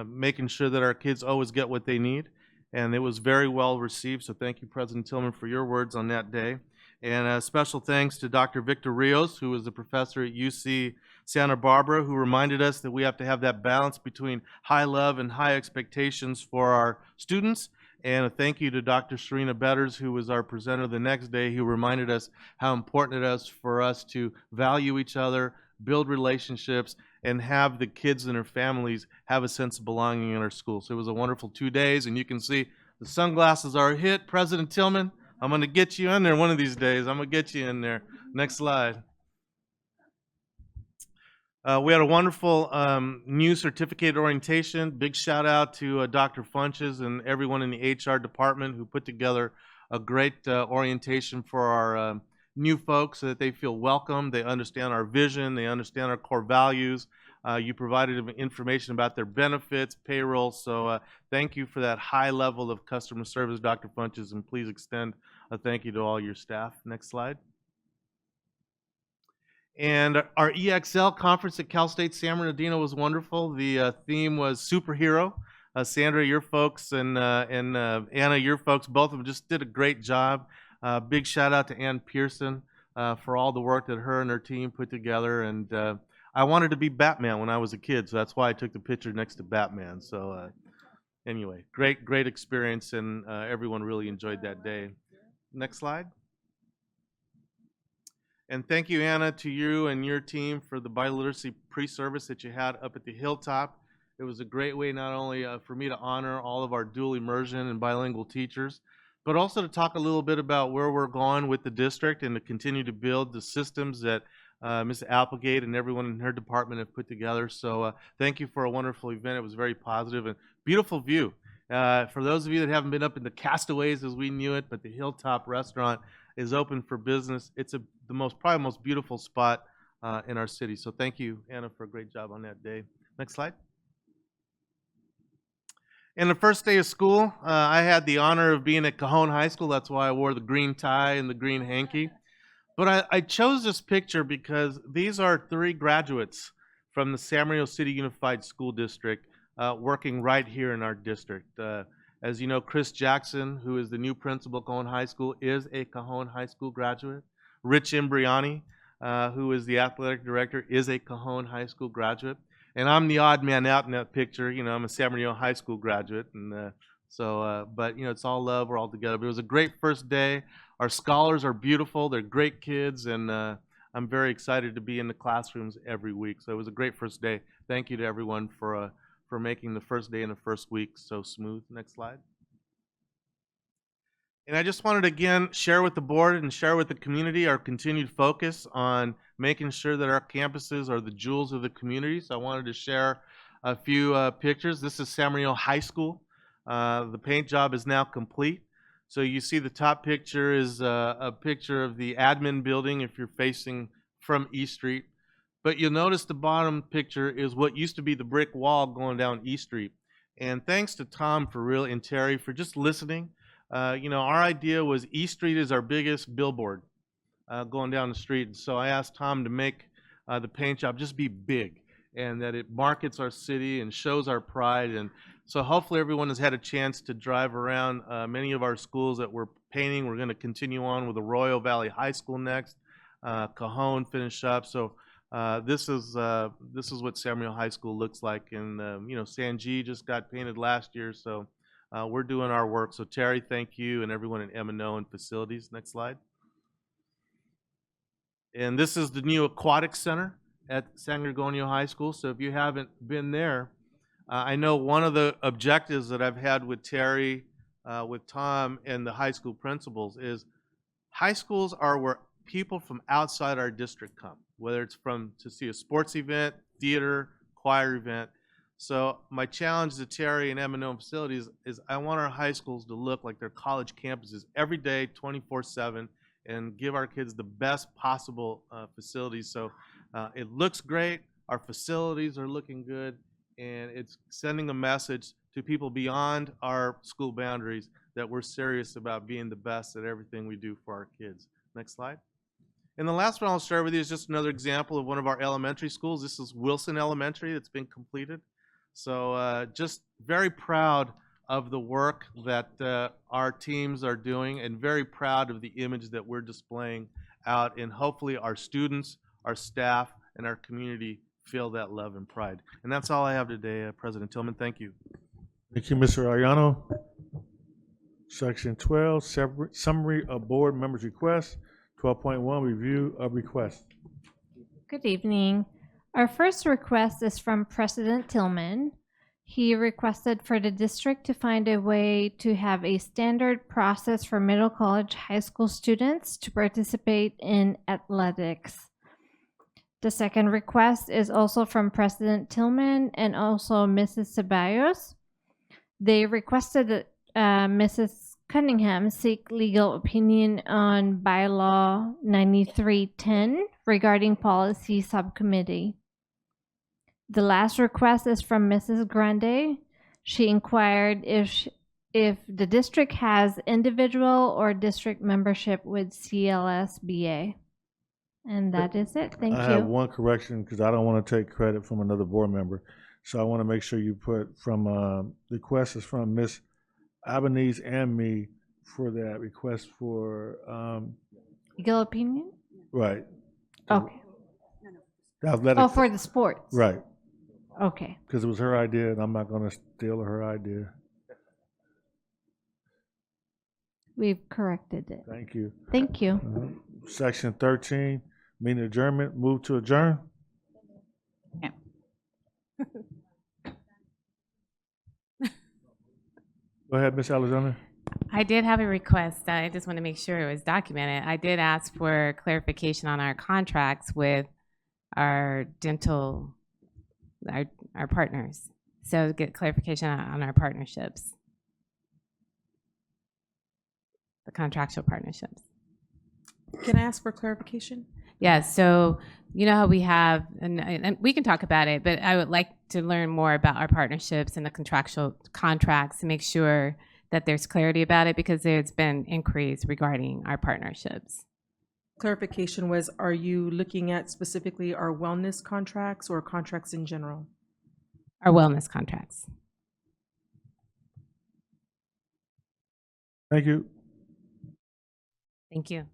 making sure that our kids always get what they need. And it was very well received, so thank you, President Tillman, for your words on that day. And a special thanks to Dr. Victor Rios, who was a professor at UC Santa Barbara, who reminded us that we have to have that balance between high love and high expectations for our students. And a thank you to Dr. Serena Betters, who was our presenter the next day, who reminded us how important it is for us to value each other, build relationships, and have the kids and their families have a sense of belonging in our school. So it was a wonderful 2 days, and you can see the sunglasses are a hit. President Tillman, I'm going to get you in there one of these days. I'm going to get you in there. Next slide. We had a wonderful new certificate orientation. Big shout out to Dr. Funches and everyone in the HR department who put together a great orientation for our new folks so that they feel welcome, they understand our vision, they understand our core values. You provided them information about their benefits, payroll, so thank you for that high level of customer service, Dr. Funches, and please extend a thank you to all your staff. Next slide. And our EXL conference at Cal State San Bernardino was wonderful. The theme was superhero. Sandra, your folks, and Anna, your folks, both of them just did a great job. Big shout out to Ann Pearson for all the work that her and her team put together. And I wanted to be Batman when I was a kid, so that's why I took the picture next to Batman. So anyway, great experience, and everyone really enjoyed that day. Next slide. And thank you, Anna, to you and your team for the biliteracy pre-service that you had up at the Hilltop. It was a great way not only for me to honor all of our dual immersion and bilingual teachers, but also to talk a little bit about where we're going with the district and to continue to build the systems that Ms. Applegate and everyone in her department have put together. So thank you for a wonderful event. It was very positive and beautiful view. For those of you that haven't been up in the Castaways as we knew it, but the Hilltop restaurant is open for business. It's probably most beautiful spot in our city. So thank you, Anna, for a great job on that day. Next slide. And the first day of school, I had the honor of being at Cajon High School. That's why I wore the green tie and the green hanky. But I chose this picture because these are 3 graduates from the San Marino City Unified School District working right here in our district. As you know, Chris Jackson, who is the new principal at Cajon High School, is a Cajon High School graduate. Rich Imbriani, who is the athletic director, is a Cajon High School graduate. And I'm the odd man out in that picture. You know, I'm a San Bernardino High School graduate. And but, you know, it's all love. We're all together. But it was a great first day. Our scholars are beautiful. They're great kids. And I'm very excited to be in the classrooms every week. So it was a great first day. Thank you to everyone for making the first day and the first week so smooth. Next slide. And I just wanted to, again, share with the board and share with the community our continued focus on making sure that our campuses are the jewels of the community. So I wanted to share a few pictures. This is San Marino High School. The paint job is now complete. So you see the top picture is a picture of the admin building if you're facing from East Street. But you'll notice the bottom picture is what used to be the brick wall going down East Street. And thanks to Tom and Terry for just listening. You know, our idea was East Street is our biggest billboard going down the street. And so I asked Tom to make the paint job just be big and that it markets our city and shows our pride. And so hopefully everyone has had a chance to drive around many of our schools that we're painting. We're going to continue on with Arroyo Valley High School next, Cajon finish up. So this is what San Marino High School looks like. And you know, San G just got painted last year. So we're doing our work. So Terry, thank you, and everyone at M&O and facilities. Next slide. And this is the new aquatic center at San Gorgonio High School. So if you haven't been there, I know one of the objectives that I've had with Terry, with Tom, and the high school principals is high schools are where people from outside our district come, whether it's to see a sports event, theater, choir event. So my challenge to Terry and M&O facilities is I want our high schools to look like they're college campuses every day, 24/7, and give our kids the best possible facilities. So it looks great. Our facilities are looking good, and it's sending a message to people beyond our school boundaries that we're serious about being the best at everything we do for our kids. Next slide. And the last one I'll share with you is just another example of one of our elementary schools. This is Wilson Elementary that's been completed. So just very proud of the work that our teams are doing and very proud of the image that we're displaying out, and hopefully our students, our staff, and our community feel that love and pride. And that's all I have today, President Tillman. Thank you.
Thank you, Mr. Ariano. Section 12, summary of board members' requests. 12.1, review of requests.
Good evening. Our first request is from President Tillman. He requested for the district to find a way to have a standard process for middle college high school students to participate in athletics. The second request is also from President Tillman and also Mrs. Ceballos. They requested that Mrs. Cunningham seek legal opinion on bylaw 9310 regarding policy subcommittee. The last request is from Mrs. Grande. She inquired if the district has individual or district membership with CLSBA. And that is it. Thank you.
I have one correction because I don't want to take credit from another board member. So I want to make sure you put from, the request is from Ms. Albanese and me for that request for.
Legal opinion?
Right.
Okay.
Athletic.
Oh, for the sports.
Right.
Okay.
Because it was her idea, and I'm not going to steal her idea.
We've corrected it.
Thank you.
Thank you.
Section 13, meeting adjournment. Move to adjourn.
Yeah.
Go ahead, Ms. Alexander.
I did have a request. I just want to make sure it was documented. I did ask for clarification on our contracts with our dental, our partners. So get clarification on our partnerships, the contractual partnerships.
Can I ask for clarification?
Yeah, so you know how we have, and we can talk about it, but I would like to learn more about our partnerships and the contractual contracts to make sure that there's clarity about it, because there's been inquiries regarding our partnerships.
Clarification was, are you looking at specifically our wellness contracts or contracts in general?
Our wellness contracts.
Thank you.
Thank you.